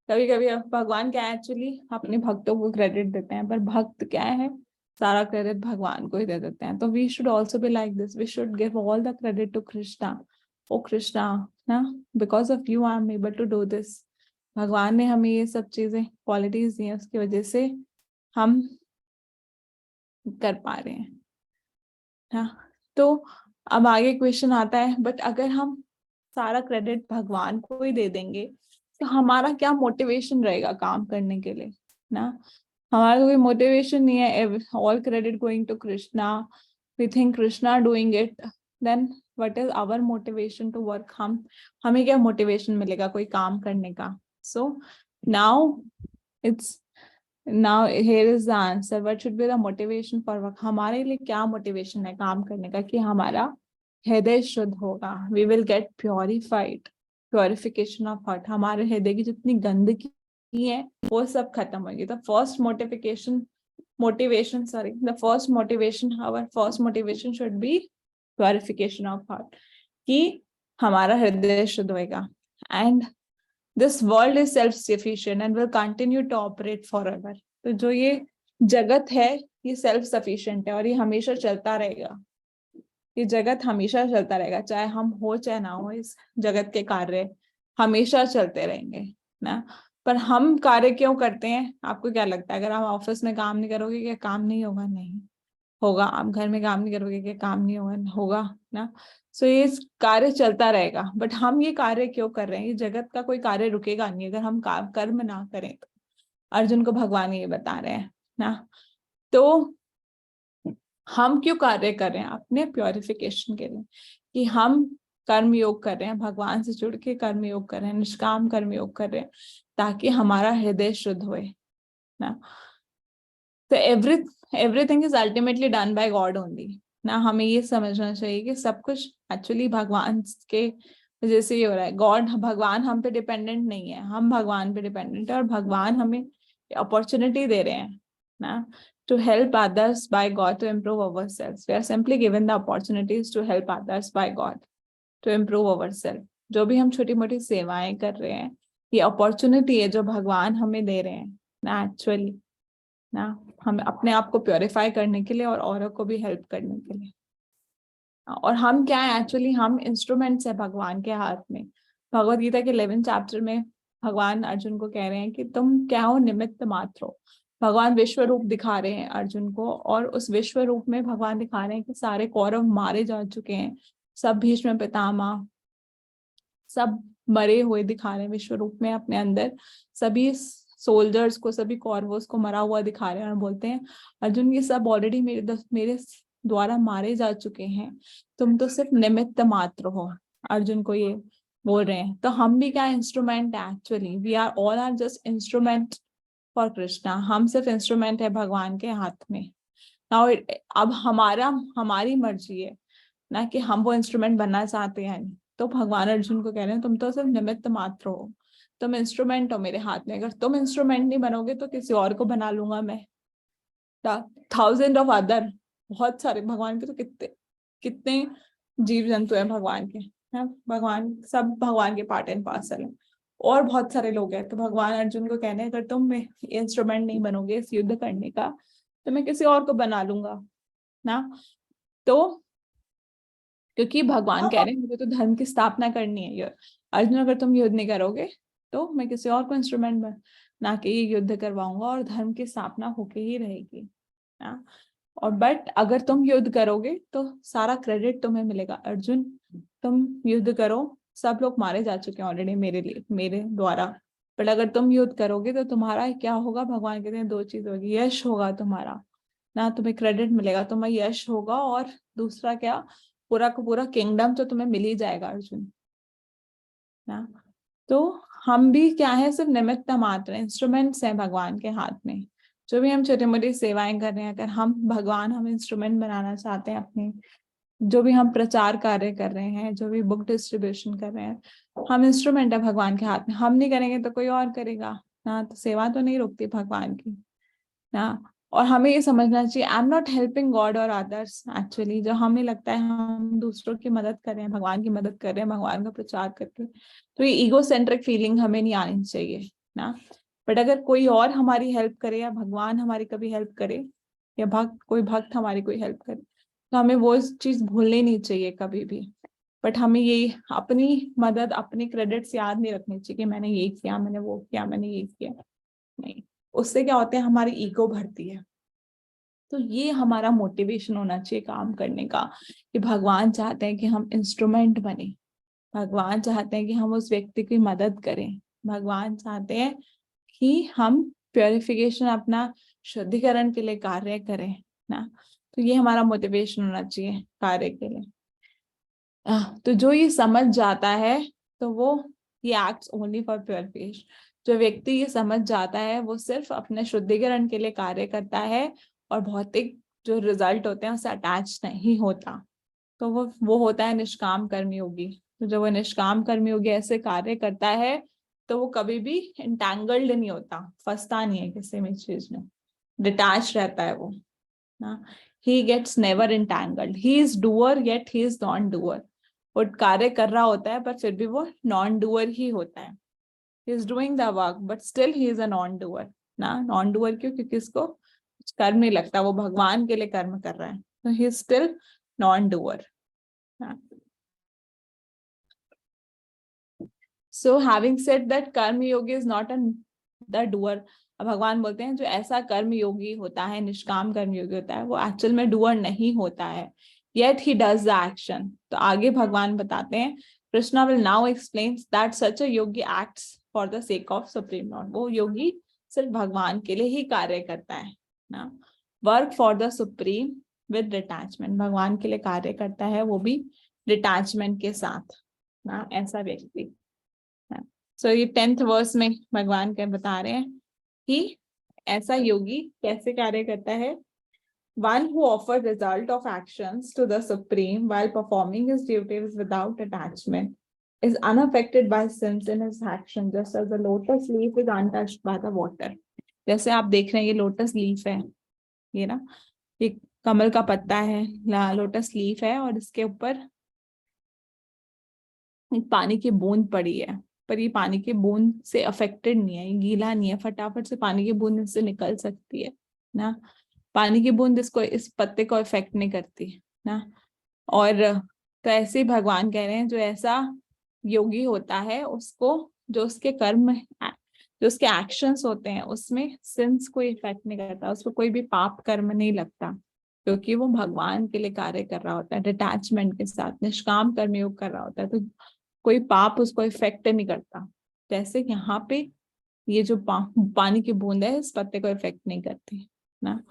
कभी कभी, भगवान क्या एक्चुअली अपने भक्तों को क्रेडिट देते हैं, पर भक्त क्या है, सारा क्रेडिट भगवान को ही दे देते हैं। तो we should also be like this, we should give all the credit to Krishna. Oh Krishna ना, because of you I am able to do this. भगवान ने हमें ये सब चीजें क्वालिटीज दी हैं, उसकी वजह से हम कर पा रहे हैं हाँ। तो अब आगे क्वेश्चन आता है, बट अगर हम सारा क्रेडिट भगवान को ही दे देंगे तो हमारा क्या मोटिवेशन रहेगा काम करने के लिए ना? हमारा कोई मोटिवेशन नहीं है, all credit going to Krishna, we think Krishna doing it, then what is our motivation to work? हमें क्या मोटिवेशन मिलेगा कोई काम करने का? So now it's Now here is the answer. What should be the motivation for work? हमारे लिए क्या मोटिवेशन है काम करने का? कि हमारा हृदय शुद्ध होगा. We will get purified. Purification of heart. हमारे हृदय की जितनी गंदगी है वो सब खत्म होगी. The first our first motivation should be purification of heart. कि हमारा हृदय शुद्ध होएगा. And this world is self-sufficient and will continue to operate forever. तो जो ये जगत है ये सेल्फ सफिशिएंट है और ये हमेशा चलता रहेगा. ये जगत हमेशा चलता रहेगा, चाहे हम हो चाहे ना हो. इस जगत के कार्य हमेशा चलते रहेंगे ना. पर हम कार्य क्यों करते हैं? आपको क्या लगता है? अगर आप ऑफिस में काम नहीं करोगे क्या काम नहीं होगा? नहीं होगा. आप घर में काम नहीं करोगे क्या काम नहीं होगा? होगा ना. सो ये कार्य चलता रहेगा. बट हम ये कार्य क्यों कर रहे हैं? ये जगत का कोई कार्य रुकेगा नहीं अगर हम कर्म ना करें. तो अर्जुन को भगवान ये बता रहे हैं ना. तो हम क्यों कार्य कर रहे हैं? अपने प्योरिफिकेशन के लिए. कि हम कर्म योग कर रहे हैं, भगवान से जुड़ के कर्म योग कर रहे हैं, निष्काम कर्म योग कर रहे हैं ताकि हमारा हृदय शुद्ध होए ना. तो everything is ultimately done by God only ना. हमें ये समझना चाहिए कि सब कुछ एक्चुअली भगवान के वजह से ये हो रहा है. गॉड भगवान हम पे डिपेंडेंट नहीं है, हम भगवान पे डिपेंडेंट है. और भगवान हमें अपॉर्चुनिटी दे रहे हैं ना to help others by God to improve ourselves. We are simply given the opportunities to help others by God to improve ourselves. जो भी हम छोटी मोटी सेवाएं कर रहे हैं ये अपॉर्चुनिटी है जो भगवान हमें दे रहे हैं ना. एक्चुअली ना हम अपने आप को प्योरीफाई करने के लिए और औरों को भी हेल्प करने के लिए. और हम क्या है? एक्चुअली हम इंस्ट्रूमेंट्स है भगवान के हाथ में. भगवद गीता के 11 चैप्टर में भगवान अर्जुन को कह रहे हैं कि तुम क्या हो? निमित्त मात्र हो. भगवान विश्व रूप दिखा रहे हैं अर्जुन को और उस विश्व रूप में भगवान दिखा रहे हैं कि सारे कौरव मारे जा चुके हैं. सब भीष्म पितामह सब मरे हुए दिखा रहे हैं विश्व रूप में अपने अंदर. सभी सोल्जर्स को, सभी कौरवों को मरा हुआ दिखा रहे हैं और बोलते हैं अर्जुन ये सब ऑलरेडी मेरे द्वारा मारे जा चुके हैं, तुम तो सिर्फ निमित्त मात्र हो. अर्जुन को ये बोल रहे हैं. तो हम भी क्या इंस्ट्रूमेंट है? Actually we are all are just instrument for Krishna. हम सिर्फ इंस्ट्रूमेंट है भगवान के हाथ में. नाउ अब हमारी मर्जी है ना कि हम वो इंस्ट्रूमेंट बनना चाहते हैं. तो भगवान अर्जुन को कह रहे हैं तुम तो सिर्फ निमित्त मात्र हो, तुम इंस्ट्रूमेंट हो मेरे हाथ में. अगर तुम इंस्ट्रूमेंट नहीं बनोगे तो किसी और को बना लूंगा मैं. 1000 ऑफ अदर, बहुत सारे भगवान के तो कितने जीव जंतु हैं भगवान के हैं. भगवान सब भगवान के पार्ट एंड पार्सल है और बहुत सारे लोग हैं. तो भगवान अर्जुन को कहने अगर तुम इंस्ट्रूमेंट नहीं बनोगे इस युद्ध करने का तो मैं किसी और को बना लूंगा ना. तो क्योंकि भगवान कह रहे हैं मुझे तो धर्म की स्थापना करनी है. अर्जुन अगर तुम युद्ध नहीं करोगे तो मैं किसी और को इंस्ट्रूमेंट बना के ये युद्ध करवाऊंगा और धर्म की स्थापना होके ही रहेगी ना. और बट अगर तुम युद्ध करोगे तो सारा क्रेडिट तुम्हें मिलेगा. अर्जुन तुम युद्ध करो, सब लोग मारे जा चुके हैं ऑलरेडी मेरे द्वारा. बट अगर तुम युद्ध करोगे तो तुम्हारा क्या होगा? भगवान कहते हैं 2 चीज होगी. यश होगा तुम्हारा ना, तुम्हें क्रेडिट मिलेगा, तुम्हें यश होगा. और दूसरा क्या? पूरा का पूरा किंगडम तो तुम्हें मिल ही जाएगा अर्जुन ना. तो हम भी क्या है? सिर्फ निमित्त मात्र इंस्ट्रूमेंट्स हैं भगवान के हाथ में. जो भी हम छोटी मोटी सेवाएं कर रहे हैं, अगर हम इंस्ट्रूमेंट बनाना चाहते हैं अपने, जो भी हम प्रचार कार्य कर रहे हैं, जो भी बुक डिस्ट्रीब्यूशन कर रहे हैं, हम इंस्ट्रूमेंट है भगवान के हाथ में. हम नहीं करेंगे तो कोई और करेगा ना. तो सेवा तो नहीं रुकती भगवान की ना. और हमें ये समझना चाहिए आई एम नॉट हेल्पिंग गॉड और अदर्स. एक्चुअली जो हमें लगता है हम दूसरों की मदद कर रहे हैं, भगवान की मदद कर रहे हैं, भगवान का प्रचार करके, तो ये ईगो सेंट्रिक फीलिंग हमें नहीं आनी चाहिए ना. बट अगर कोई और हमारी हेल्प करे या भगवान हमारी कभी हेल्प करे या कोई भक्त हमारी कोई हेल्प करे तो हमें वो चीज भूलनी नहीं चाहिए कभी भी. बट हमें ये अपनी मदद, अपनी क्रेडिट्स याद नहीं रखनी चाहिए कि मैंने ये किया, मैंने वो किया, मैंने ये किया. नहीं, उससे क्या होता है? हमारी ईगो बढ़ती है. तो ये हमारा मोटिवेशन होना चाहिए काम करने का कि भगवान चाहते हैं कि हम इंस्ट्रूमेंट बने. भगवान चाहते हैं कि हम उस व्यक्ति की मदद करें. भगवान चाहते हैं कि हम प्योरिफिकेशन, अपना शुद्धिकरण के लिए कार्य करें ना. तो ये हमारा मोटिवेशन होना चाहिए कार्य के लिए. तो जो ये समझ जाता है तो वो ये एक्ट्स ओनली फॉर प्योरिफिकेशन. जो व्यक्ति ये समझ जाता है वो सिर्फ अपने शुद्धिकरण के लिए कार्य करता है और भौतिक जो रिजल्ट होते हैं उससे अटैच नहीं होता, तो वो होता है निष्काम कर्मयोगी। तो जब वो निष्काम कर्मयोगी ऐसे कार्य करता है तो वो कभी भी इंटैंगल्ड नहीं होता, फंसता नहीं है किसी भी चीज में, डिटैच रहता है वो ना। He gets never entangled, he is doer yet he is non doer. वो कार्य कर रहा होता है पर फिर भी वो नॉन डूअर ही होता है। He is doing the work but still he is a non doer ना। नॉन डूअर क्यों? क्योंकि इसको कुछ कर्म नहीं लगता, वो भगवान के लिए कर्म कर रहा है, तो he is still non doer. So having said that, कर्म योगी is not the doer. अब भगवान बोलते हैं जो ऐसा कर्म योगी होता है, निष्काम कर्म योगी होता है, वो एक्चुअल में डूअर नहीं होता है, yet he does the action. तो आगे भगवान बताते हैं, Krishna will now explain that such a yogi acts for the sake of supreme lord. वो योगी सिर्फ भगवान के लिए ही कार्य करता है ना। Work for the supreme with detachment, भगवान के लिए कार्य करता है वो भी डिटैचमेंट के साथ ना, ऐसा व्यक्ति। सो ये 10th वर्स में भगवान क्या बता रहे हैं कि ऐसा योगी कैसे कार्य करता है। One who offers result of actions to the supreme while performing his duties without attachment is unaffected by sins in his action, just as the lotus leaf is untouched by the water. जैसे आप देख रहे हैं ये lotus leaf है, ये ना, ये कमल का पत्ता है, लोटस लीफ है, और इसके ऊपर पानी की बूंद पड़ी है, पर ये पानी की बूंद से अफेक्टेड नहीं है, ये गीला नहीं है, फटाफट से पानी की बूंद इससे निकल सकती है ना। पानी की बूंद इसको, इस पत्ते को इफेक्ट नहीं करती ना। और तो ऐसे ही भगवान कह रहे हैं जो ऐसा योगी होता है उसको, जो उसके कर्म, जो उसके एक्शंस होते हैं उसमें सिंस कोई इफेक्ट नहीं करता, उसको कोई भी पाप कर्म नहीं लगता, क्योंकि वो भगवान के लिए कार्य कर रहा होता है, डिटैचमेंट के साथ निष्काम कर्मयोग कर रहा होता है, तो कोई पाप उसको इफेक्ट नहीं करता। जैसे यहाँ पे ये जो पानी की बूंद है इस पत्ते को इफेक्ट नहीं करती ना।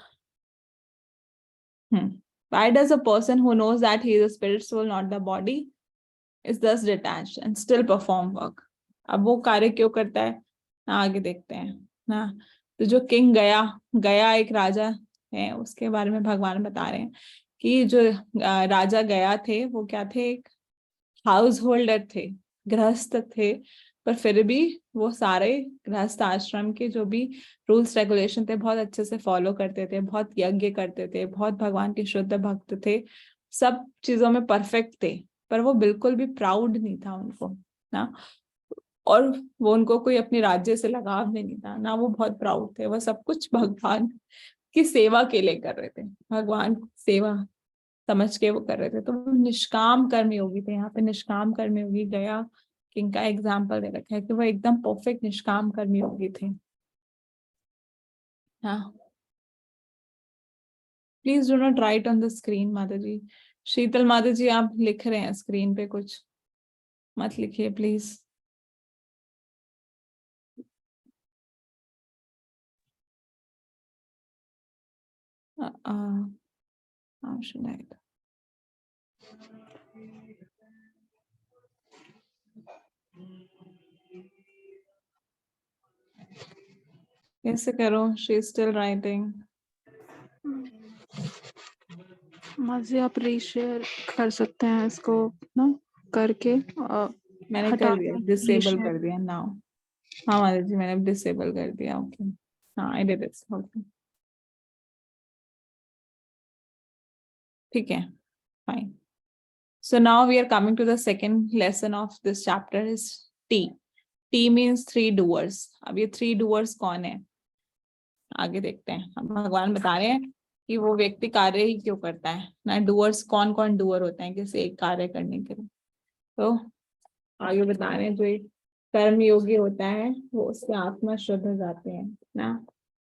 Why does a person who knows that he is a spirit soul, not the body, is thus detached and still perform work? अब वो कार्य क्यों करता है ना, आगे देखते हैं ना। तो जो किंग गया, गया एक राजा है, उसके बारे में भगवान बता रहे हैं कि जो राजा गया थे वो क्या थे, एक हाउस होल्डर थे, गृहस्थ थे, पर फिर भी वो सारे गृहस्थ आश्रम के जो भी रूल्स रेगुलेशन थे बहुत अच्छे से फॉलो करते थे, बहुत यज्ञ करते थे, बहुत भगवान के शुद्ध भक्त थे, सब चीजों में परफेक्ट थे, पर वो बिल्कुल भी प्राउड नहीं था उनको ना। और वो उनको कोई अपने राज्य से लगाव नहीं था ना, वो बहुत प्राउड थे, वो सब कुछ भगवान की सेवा के लिए कर रहे थे, भगवान सेवा समझ के वो कर रहे थे, तो वो निष्काम कर्मयोगी थे। यहाँ पे निष्काम कर्मयोगी गया किंग का एग्जाम्पल दे रखा है कि वो एकदम परफेक्ट निष्काम कर्मयोगी थे। हाँ, please do not right on the screen माता जी। शीतल माता जी आप लिख रहे हैं स्क्रीन पे, कुछ मत लिखिए प्लीज। How should I? कैसे करो? She is still writing. माजी आप रीशेयर कर सकते हैं इसको ना करके, मैंने हटा कर दिया, डिसेबल कर दिया नाउ। हाँ माता जी मैंने डिसेबल कर दिया, ओके। हाँ आई डिड इट, ओके ठीक है, fine. So now we are coming to the second lesson of this chapter is T. T means three doers. अब ये three doers कौन है आगे देखते हैं। अब भगवान बता रहे हैं कि वो व्यक्ति कार्य ही क्यों करता है ना, डूअर्स कौन कौन डूअर होते हैं किसी एक कार्य करने के लिए। तो आगे बता रहे हैं जो एक कर्म योगी होता है वो उसके आत्मा शुद्ध हो जाते हैं ना।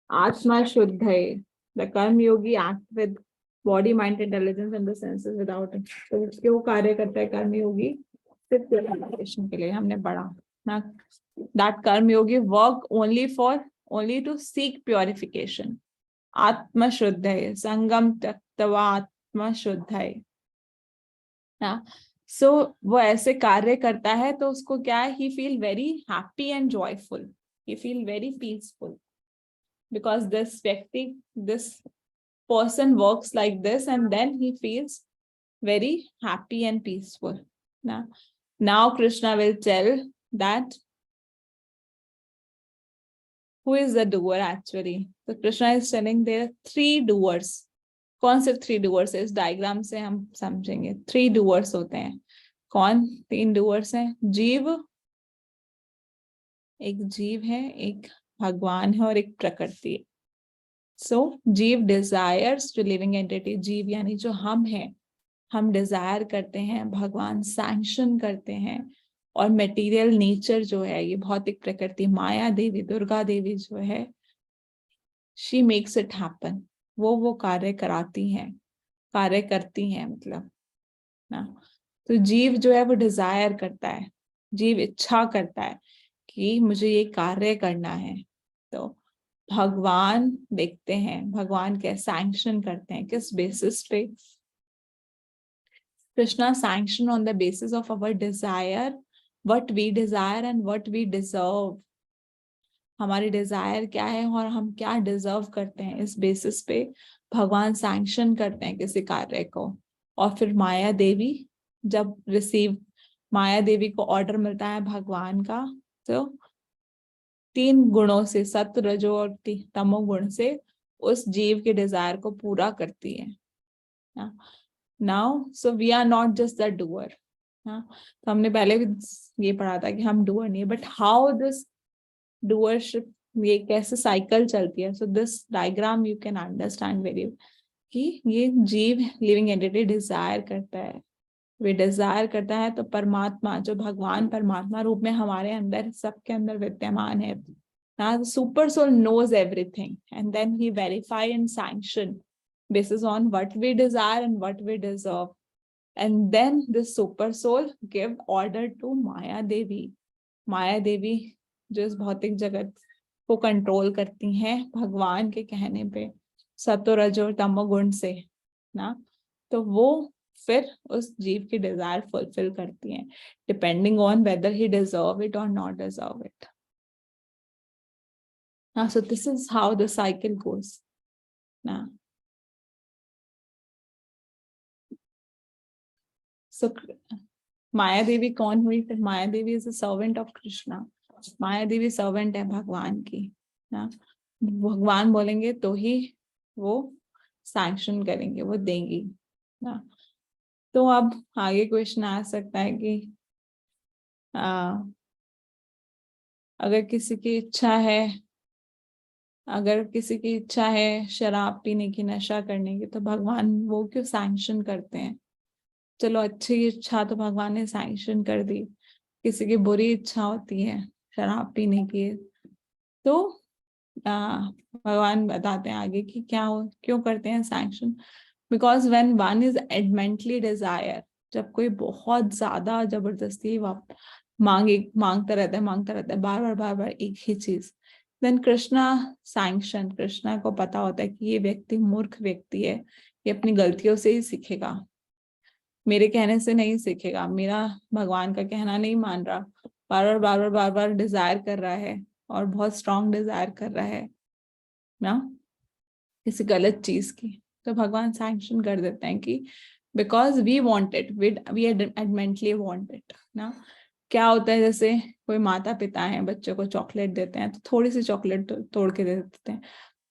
आत्मा शुद्ध है, the karma yogi act with body mind intelligence and the senses without. तो क्यों कार्य करता है कर्म योगी? सिर्फ प्योरिफिकेशन के लिए, हमने पढ़ा ना, that karma yogi work only to seek purification. आत्मा शुद्ध है, संगम त्यक्त्वा आत्मा शुद्ध है ना। सो वो ऐसे कार्य करता है तो उसको क्या है, he feel very happy and joyful he feel very peaceful because this person works like this, and then he feels very happy and peaceful. Now Krishna will tell that who is the doer actually. So Krishna is telling there are 3 doers. कौन से 3 doers है? इस diagram से हम समझेंगे 3 doers होते हैं. कौन 3 doers हैं? जीव, एक जीव है, एक भगवान है और एक प्रकृति है. सो जीव डिजायर्स टू लिविंग एंटिटी. जीव यानी जो हम हैं, हम डिजायर करते हैं, भगवान सैंक्शन करते हैं. और मटेरियल नेचर जो है, ये भौतिक प्रकृति, माया देवी, दुर्गा देवी जो है, शी मेक्स इट हैपन. वो कार्य कराती हैं, कार्य करती हैं मतलब ना. तो जीव जो है वो डिजायर करता है, जीव इच्छा करता है कि मुझे ये कार्य करना है. तो भगवान देखते हैं, भगवान क्या सैंक्शन करते हैं, किस बेसिस पे? Krishna sanction on the basis of our desire, what we desire and what we deserve. हमारी डिजायर क्या है और हम क्या डिजर्व करते हैं, इस बेसिस पे भगवान सैंक्शन करते हैं किसी कार्य को. और फिर माया देवी जब माया देवी को ऑर्डर मिलता है भगवान का, तो 3 गुणों से, सत्व, रजो और तमो गुण से उस जीव के डिजायर को पूरा करती है. Now, so we are not just the doer. तो हमने पहले भी ये पढ़ा था कि हम डूअर नहीं, बट हाउ दिस डूअरशिप, ये कैसे साइकिल चलती है. So this diagram you can understand very कि ये जीव लिविंग एंटिटी डिजायर करता है. वे डिजायर करता है तो परमात्मा जो भगवान परमात्मा रूप में हमारे अंदर, सबके अंदर विद्यमान है. Now the super soul knows everything and then he verify and sanction basis on what we desire and what we deserve. And then this super soul give order to Maya Devi. Maya Devi जो इस भौतिक जगत को control करती हैं भगवान के कहने पे, सत्व रजो और तमो गुण से ना. तो वो फिर उस जीव की डिजायर फुलफिल करती हैं, depending on whether he deserve it और not deserve it. So this is how the cycle goes. Now, so Maya Devi कौन हुई? फिर Maya Devi is a servant of Krishna. Maya Devi servant है भगवान की ना. भगवान बोलेंगे तो ही वो सैंक्शन करेंगे, वो देंगी ना. तो अब आगे क्वेश्चन आ सकता है कि अगर किसी की इच्छा है शराब पीने की, नशा करने की, तो भगवान वो क्यों सैंक्शन करते हैं? चलो अच्छी इच्छा तो भगवान ने सैंक्शन कर दी, किसी की बुरी इच्छा होती है शराब पीने की, तो भगवान बताते हैं आगे कि क्यों करते हैं sanction. Because when one is adamantly desire, जब कोई बहुत ज्यादा जबरदस्ती मांगता रहता है बार बार एक ही चीज, देन कृष्णा को पता होता है कि ये व्यक्ति मूर्ख व्यक्ति है, ये अपनी गलतियों से ही सीखेगा, मेरे कहने से नहीं सीखेगा, मेरा भगवान का कहना नहीं मान रहा, बार बार डिजायर कर रहा है और बहुत स्ट्रॉन्ग डिजायर कर रहा है ना किसी गलत चीज की. तो भगवान सैंक्शन कर देते हैं कि because we want it, we adamantly want it ना. क्या होता है, जैसे कोई माता पिता है, बच्चों को चॉकलेट देते हैं, तो थोड़ी सी चॉकलेट तोड़ के दे देते हैं.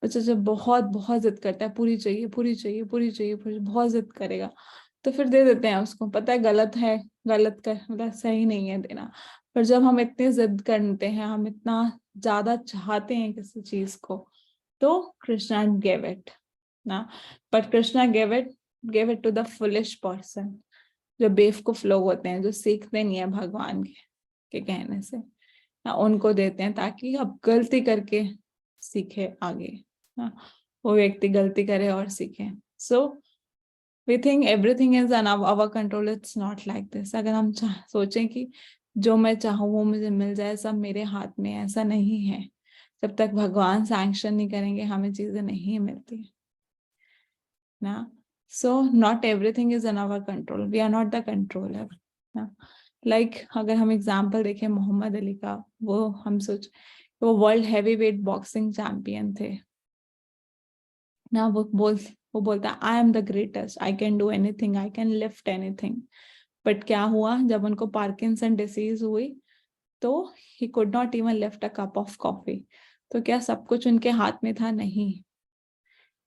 बच्चा जब बहुत जिद करता है, पूरी चाहिए, बहुत जिद करेगा, तो फिर दे देते हैं उसको. पता है गलत है, मतलब सही नहीं है देना, पर जब हम इतने जिद करते हैं, हम इतना ज्यादा चाहते हैं किसी चीज को, तो कृष्णा gave it ना. But Krishna gave it to the foolish person, जो बेवकूफ लोग होते हैं, जो सीखते नहीं है भगवान के कहने से ना, उनको देते हैं ताकि अब गलती करके सीखे आगे ना, वो व्यक्ति गलती करे और सीखे. सो we think everything is in our control. It's not like this. अगर हम सोचें कि जो मैं चाहूँ वो मुझे मिल जाए, सब मेरे हाथ में, ऐसा नहीं है. जब तक भगवान सैंक्शन नहीं करेंगे हमें चीजें नहीं मिलती ना. So not everything is in our control. We are not the controller ना. Like अगर हम एग्जाम्पल देखें मोहम्मद अली का, वो हम सोच वो world heavy weight boxing champion थे ना। वो बोलता आई am the greatest, I can do anything, I can lift anything. But क्या हुआ जब उनको पार्किंसन डिसीज हुई तो he could not even lift a cup of coffee. तो क्या सब कुछ उनके हाथ में था? नहीं,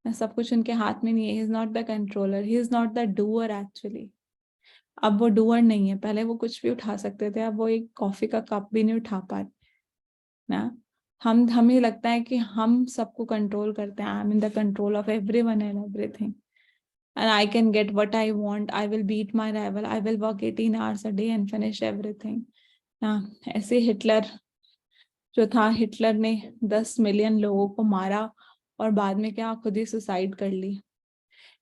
सब कुछ उनके हाथ में नहीं है। He is not the controller, he is not the doer actually. अब वो डूअर नहीं है। पहले वो कुछ भी उठा सकते थे, अब वो एक कॉफी का कप भी नहीं उठा पा रहे ना। हमें लगता है कि हम सबको कंट्रोल करते हैं। I am in the control of everyone and everything and I can get what I want. I will beat my rival. I will work 18 hours a day and finish everything. हाँ, ऐसे Hitler जो था, Hitler ने 10 million लोगों को मारा और बाद में क्या खुद ही सुसाइड कर ली।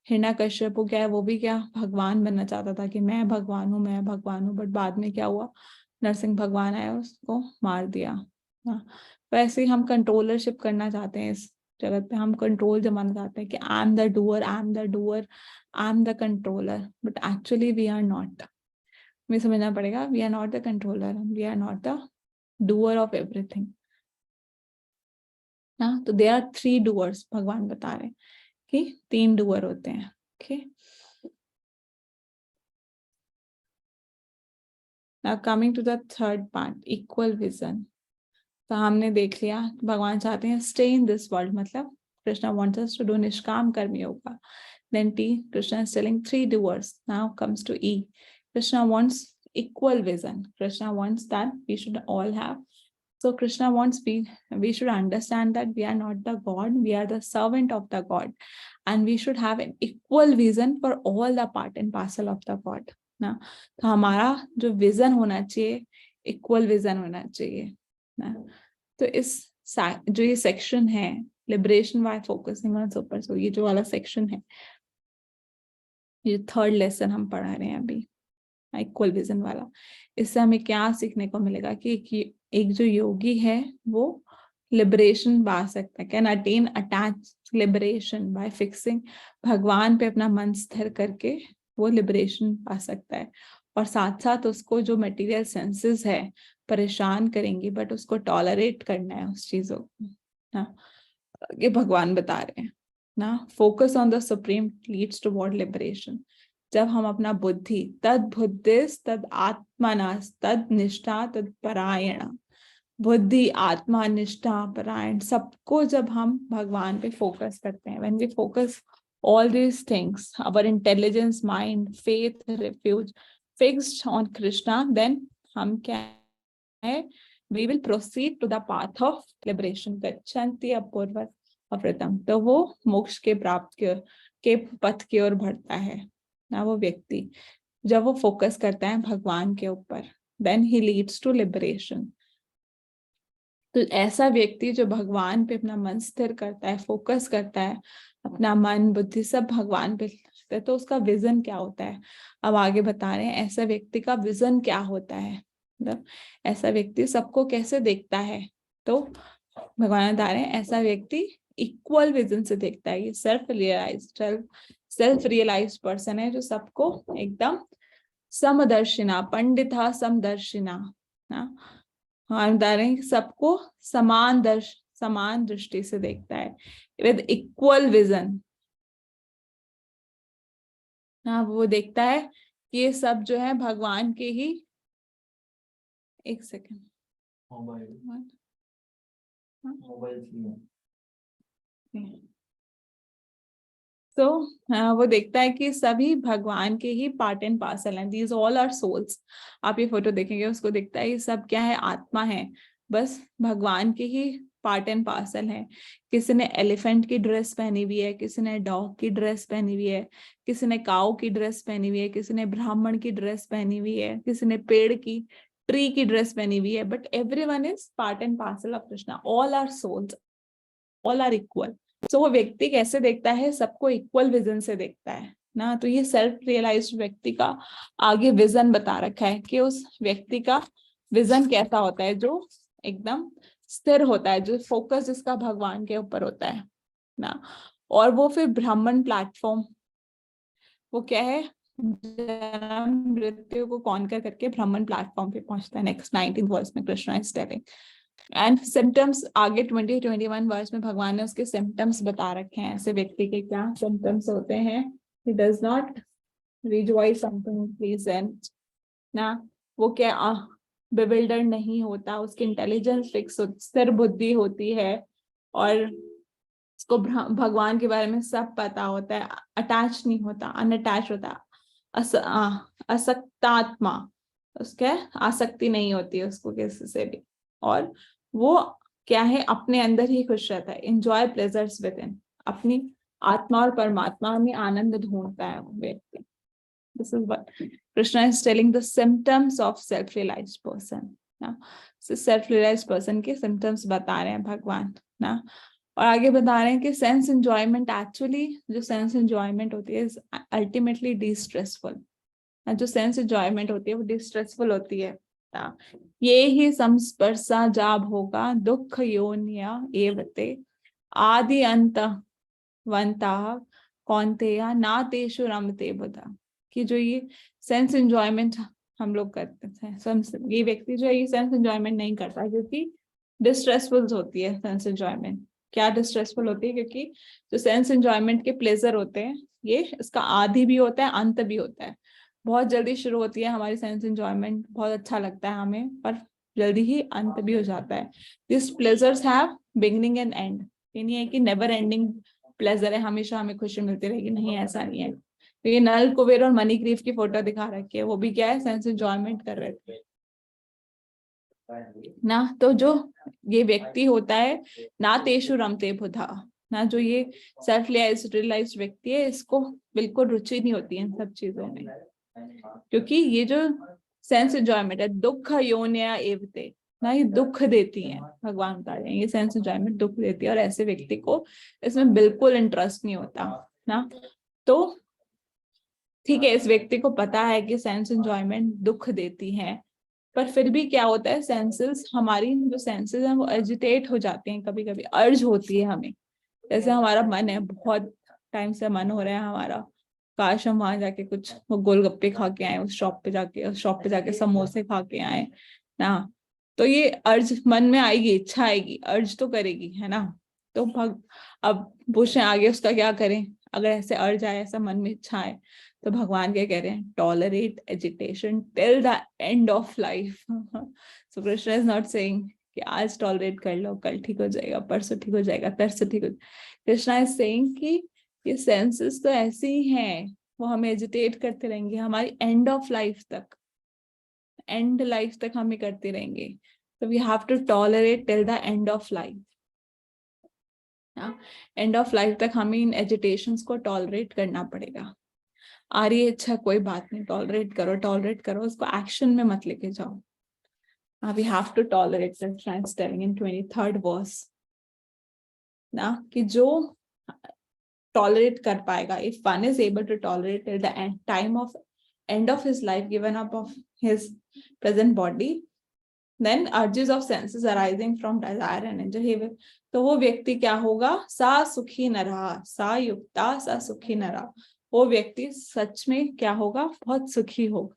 हिरण्यकश्यप क्या है, वो भी क्या भगवान बनना चाहता था कि मैं भगवान हूँ, मैं भगवान हूँ। बट बाद में क्या हुआ, नरसिंह भगवान आया, उसको मार दिया। हाँ, वैसे ही हम कंट्रोलरशिप करना चाहते हैं इस जगत पे। हम कंट्रोल जमाना चाहते हैं कि I am the doer, I am the doer, I am the controller. But actually we are not. हमें समझना पड़ेगा, we are not the controller, we are not the doer of everything ना। तो देयर आर 3 डूअर्स, भगवान बता रहे हैं कि 3 डूअर होते हैं। Okay, now coming to the third part, equal vision. तो हमने देख लिया भगवान चाहते हैं स्टे इन दिस वर्ल्ड, मतलब Krishna wants us to do nishkam karma yoga. Then T, Krishna is telling 3 doers. Now comes to E. Krishna wants equal vision. Krishna wants that we should all have. So Krishna wants we should understand that we are not the God, we are the servant of the God. And we should have an equal vision for all the part and parcel of the God. ना, तो हमारा जो vision होना चाहिए, equal vision होना चाहिए ना। तो इस जो ये सेक्शन है, liberation by focusing on super soul, ये जो वाला सेक्शन है, ये थर्ड लेसन हम पढ़ा रहे हैं अभी, इक्वल विजन वाला। इससे हमें क्या सीखने को मिलेगा कि एक जो योगी है वो लिबरेशन पा सकता है, can attain attach liberation bye fixing. भगवान पे अपना मन स्थिर करके वो लिबरेशन पा सकता है। और साथ साथ उसको जो मटेरियल सेंसेस है परेशान करेंगी, बट उसको टॉलरेट करना है उस चीजों को ना। ये भगवान बता रहे हैं ना, focus on the supreme leads toward liberation. जब हम अपना बुद्धि, तद बुद्धिस तद आत्मनास तद निष्ठा तद परायण, बुद्धि आत्मा निष्ठा परायण, सबको जब हम भगवान पे फोकस करते हैं, when we focus all these things, our intelligence, mind, faith, refuge fixed on Krishna, then हम क्या है, we will proceed to the path of liberation, गच्छन्ति अपूर्व अवृतम। तो वो मोक्ष के प्राप्त के पथ की ओर बढ़ता है ना वो व्यक्ति, जब वो फोकस करता है भगवान के ऊपर, then he leads to liberation। तो ऐसा व्यक्ति जो भगवान पे अपना मन स्थिर करता है, फोकस करता है, अपना मन बुद्धि सब भगवान पे लगता है, तो उसका विजन क्या होता है, अब आगे बता रहे हैं ऐसा व्यक्ति का विजन क्या होता है। मतलब ऐसा व्यक्ति सबको कैसे देखता है, तो भगवान बता रहे हैं ऐसा व्यक्ति इक्वल विजन से देखता है। ये सेल्फ रियलाइज्ड पर्सन है जो सबको एकदम समदर्शिना, पंडिता समदर्शिना ना, हम बता रहे हैं सबको समान दृष्टि से देखता है, विद इक्वल विजन ना। वो देखता है कि ये सब जो है भगवान के ही, एक सेकेंड, तो वो देखता है कि सभी भगवान के ही पार्ट एंड पार्सल हैं, दीज ऑल आर सोल्स। आप ये फोटो देखेंगे उसको दिखता है ये सब क्या है, आत्मा है, बस भगवान के ही पार्ट एंड पार्सल है। किसी ने एलिफेंट की ड्रेस पहनी हुई है, किसी ने डॉग की ड्रेस पहनी हुई है, किसी ने काऊ की ड्रेस पहनी हुई है, किसी ने ब्राह्मण की ड्रेस पहनी हुई है, किसी ने पेड़ की ट्री की ड्रेस पहनी हुई है, but everyone is part and parcel of Krishna, all are souls, all are equal. So वो व्यक्ति कैसे देखता है, सबको इक्वल विजन से देखता है ना। तो ये सेल्फ रियलाइज्ड व्यक्ति का आगे विजन बता रखा है कि उस व्यक्ति का विजन कैसा होता है, जो एकदम स्थिर होता है, जो फोकस जिसका भगवान के ऊपर होता है ना। और वो फिर ब्राह्मण प्लेटफॉर्म, वो क्या है, जन्म मृत्यु को कॉन्कर करके ब्राह्मण प्लेटफॉर्म पे पहुंचता है। नेक्स्ट 19th वर्स में Krishna is telling and symptoms आगे 20-21 वर्ष में भगवान ने उसके सिम्टम्स बता रखे हैं, ऐसे व्यक्ति के क्या सिम्टम्स होते हैं। He does not rejoice something pleasant ना, वो क्या बिविल्डर नहीं होता, उसकी इंटेलिजेंस फिक्स स्थिर बुद्धि होती है, और उसको भगवान के बारे में सब पता होता है, अटैच नहीं होता, अनअटैच होता, असक्तात्मा, उसके आसक्ति नहीं होती उसको किसी से भी, और वो क्या है अपने अंदर ही खुश रहता है, एंजॉय प्लेजर्स विद इन, अपनी आत्मा और परमात्मा में आनंद ढूंढता है वो व्यक्ति। This is what Krishna is telling the symptoms of self-realized person ना, self-realized person के symptoms बता रहे हैं भगवान ना, और आगे बता रहे हैं कि सेंस एंजॉयमेंट, एक्चुअली जो सेंस एंजॉयमेंट होती है अल्टीमेटली डिस्ट्रेसफुल, जो सेंस एंजॉयमेंट होती है वो डिस्ट्रेसफुल होती है ना। ये ही संस्पर्शा जाब होगा दुख योनिया एवते आदि अंत वंता कौनतेया ना तेषु रमते बुधा, कि जो ये सेंस एंजॉयमेंट हम लोग करते थे, ये व्यक्ति जो है ये सेंस एंजॉयमेंट नहीं करता, क्योंकि डिस्ट्रेसफुल होती है सेंस एंजॉयमेंट। क्या डिस्ट्रेसफुल होती है? क्योंकि जो सेंस एंजॉयमेंट के प्लेजर होते हैं ये इसका आदि भी होता है, अंत भी होता है। बहुत जल्दी शुरू होती है हमारी सेंस एंजॉयमेंट, बहुत अच्छा लगता है हमें, पर जल्दी ही अंत भी हो जाता है। This pleasures have beginning and and, ये नहीं है कि नेवर एंडिंग प्लेजर है, हमेशा हमें खुशी मिलती रहेगी, नहीं ऐसा नहीं है। तो ये नल कुबेर और मणिग्रीव की फोटो दिखा रखी है, वो भी क्या है, सेंस एंजॉयमेंट कर रहे थे ना। तो जो ये व्यक्ति होता है ना तेषु रमते बुधा ना, जो ये सेल्फ रियलाइज्ड व्यक्ति है इसको बिल्कुल रुचि नहीं होती है इन सब चीजों में, क्योंकि ये जो सेंस एंजॉयमेंट है दुख योनिया एवते ना, ये दुख देती है, भगवान बता रहे हैं ये सेंस एंजॉयमेंट दुख देती है, और ऐसे व्यक्ति को इसमें बिल्कुल इंटरेस्ट नहीं होता ना। तो ठीक है, इस व्यक्ति को पता है कि सेंस एंजॉयमेंट दुख देती है, पर फिर भी क्या होता है, सेंसेस, हमारी जो सेंसेस हैं वो एजिटेट हो जाते हैं, कभी कभी अर्ज होती है हमें, जैसे हमारा मन है, बहुत टाइम से मन हो रहा है हमारा, काश हम वहां जाके कुछ वो गोलगप्पे खा के आए, उस शॉप पे जाके समोसे खा के आए ना। तो ये अर्ज मन में आएगी, इच्छा आएगी, अर्ज तो करेगी है ना। तो अब पूछें आगे उसका क्या करें, अगर ऐसे अर्ज आए, ऐसा मन में इच्छा आए, तो भगवान क्या कह रहे हैं, tolerate agitation till the end of life. So Krishna is not saying कि आज टॉलरेट कर लो, कल ठीक हो जाएगा, परसों ठीक हो जाएगा, तरसों ठीक हो जाएगा। कृष्णा इज सेइंग कि ये सेंसेस तो ऐसे ही हैं, वो हमें एजिटेट करते रहेंगे हमारी एंड ऑफ लाइफ तक, एंड लाइफ तक हमें करते रहेंगे। तो we have to tolerate till the end of life. End of life तक हमें इन एजिटेशंस को टॉलरेट करना पड़ेगा। आ रही है इच्छा, कोई बात नहीं, टॉलरेट करो, टॉलरेट करो, उसको एक्शन में मत लेके जाओ। We have to tolerate, Krishna is telling in 23rd verse ना, कि जो टॉलरेट कर पाएगा, if one is able to tolerate till the time of end of his life, given up of his present body, then urges of senses arising from desire and enjoy, he will, तो वो व्यक्ति क्या होगा, सा सुखी न रहा, सा युक्ता सा सुखी न रहा, वो व्यक्ति सच में क्या होगा, बहुत सुखी होगा।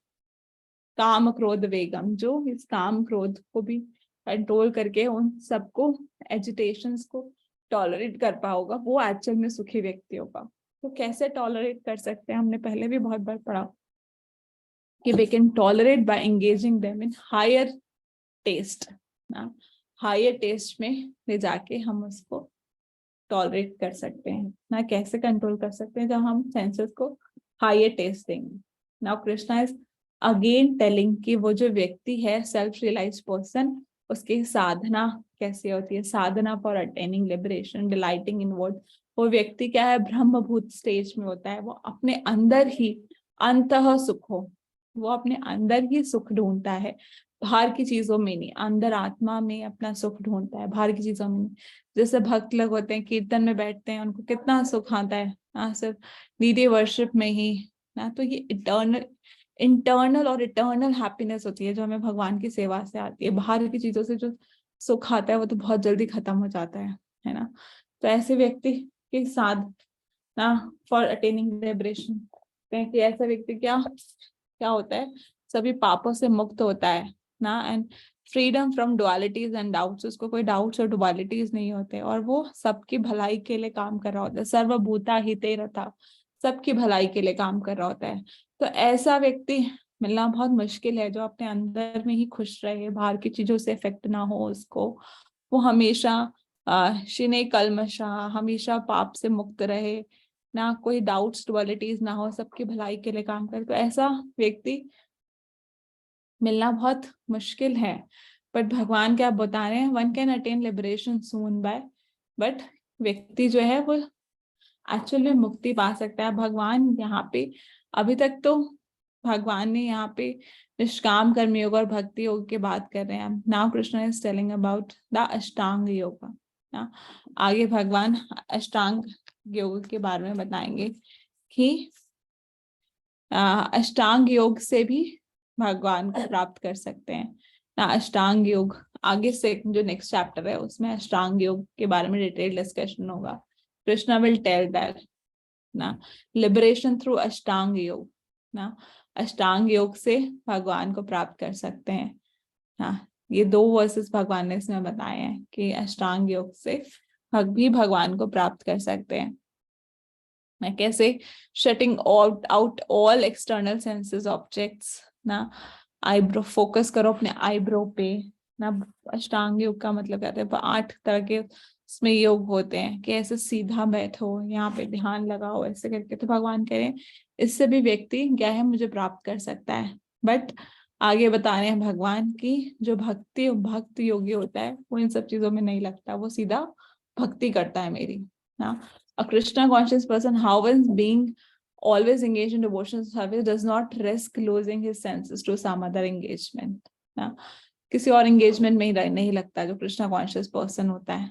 काम क्रोध वेगम, जो इस काम क्रोध को भी कंट्रोल करके उन सबको एजिटेशंस को टॉलरेट कर पाओगा, वो एक्चुअल में सुखी व्यक्ति होगा। तो कैसे टॉलरेट कर सकते हैं, हमने पहले भी बहुत बार पढ़ा कि we can tolerate by engaging them in higher taste ना, हायर टेस्ट में ले जाके हम उसको टॉलरेट कर सकते हैं ना। कैसे कंट्रोल कर सकते हैं, जब हम सेंसेस को हायर टेस्ट देंगे। Now Krishna is again telling कि वो जो व्यक्ति है सेल्फ रियलाइज पर्सन, उसकी साधना कैसे होती है, sadhana for attaining liberation delighting in word, वो व्यक्ति क्या है, ब्रह्मभूत स्टेज में होता है, वो अपने अंदर ही अंतः सुख हो, वो अपने अंदर ही सुख ढूंढता है, बाहर की चीजों में नहीं, अंदर आत्मा में अपना सुख ढूंढता है, बाहर की चीजों में नहीं। जैसे भक्त लोग होते हैं, कीर्तन में बैठते हैं, उनको कितना सुख आता है ना, सिर्फ नीडी वर्शिप में ही ना। तो ये इंटरनल और इटर्नल हैप्पीनेस होती है जो हमें भगवान की सेवा से आती है। बाहर की चीजों से जो सुख आता है वो तो बहुत जल्दी खत्म हो जाता है ना। तो ऐसे व्यक्ति के साथ ना फॉर अटेनिंग लिबरेशन, कि ऐसा व्यक्ति क्या क्या होता है, सभी पापों से मुक्त होता है ना, and freedom from dualities and doubts, उसको कोई डाउट्स और डुअलिटीज नहीं होते, और वो सबकी भलाई के लिए काम कर रहा होता है। सर्वभूता हिते रथा, सबकी भलाई के लिए काम कर रहा होता है। तो ऐसा व्यक्ति मिलना बहुत मुश्किल है, जो अपने अंदर में ही खुश रहे, बाहर की चीजों से इफेक्ट ना हो उसको। वो हमेशा शिने कलमशा, हमेशा पाप से मुक्त रहे, ना कोई डाउट्स डुअलिटीज ना हो, सबकी भलाई के लिए काम करे। तो ऐसा व्यक्ति मिलना बहुत मुश्किल है। बट भगवान क्या बता रहे हैं, one can attain liberation soon by, but व्यक्ति जो है वो एक्चुअल में मुक्ति पा सकता है। भगवान यहाँ पे, अभी तक तो भगवान ने यहाँ पे निष्काम कर्म योग और भक्ति योग की बात कर रहे हैं। Now Krishna is telling about the अष्टांग योग ना। आगे भगवान अष्टांग योग के बारे में बताएंगे कि अष्टांग योग से भी भगवान को प्राप्त कर सकते हैं ना। अष्टांग योग आगे से जो नेक्स्ट चैप्टर है उसमें अष्टांग योग के बारे में डिटेल डिस्कशन होगा। कृष्णा विल टेल दैट ना, लिबरेशन थ्रू अष्टांग योग ना। अष्टांग योग से भगवान को प्राप्त कर सकते हैं ना। ये 2 वर्सेस भगवान ने इसमें बताए हैं कि अष्टांग योग से भी भगवान को प्राप्त कर सकते हैं। मैं कैसे, shutting out all external senses objects ना। आईब्रो, फोकस करो अपने आईब्रो पे ना। अष्टांग योग का मतलब कहते हैं 8 तरह के इसमें योग होते हैं कि ऐसे सीधा बैठो, यहाँ पे ध्यान लगाओ, ऐसे करके। तो भगवान कह रहे हैं इससे भी व्यक्ति क्या है, मुझे प्राप्त कर सकता है। बट आगे बता रहे हैं भगवान की जो भक्त योगी होता है वो इन सब चीजों में नहीं लगता, वो सीधा भक्ति करता है मेरी ना। A Krishna conscious person, however, being always engaged in devotional service, does not risk losing his senses to some other engagement. ना किसी और एंगेजमेंट में ही नहीं लगता। जो कृष्णा कॉन्शियस पर्सन होता है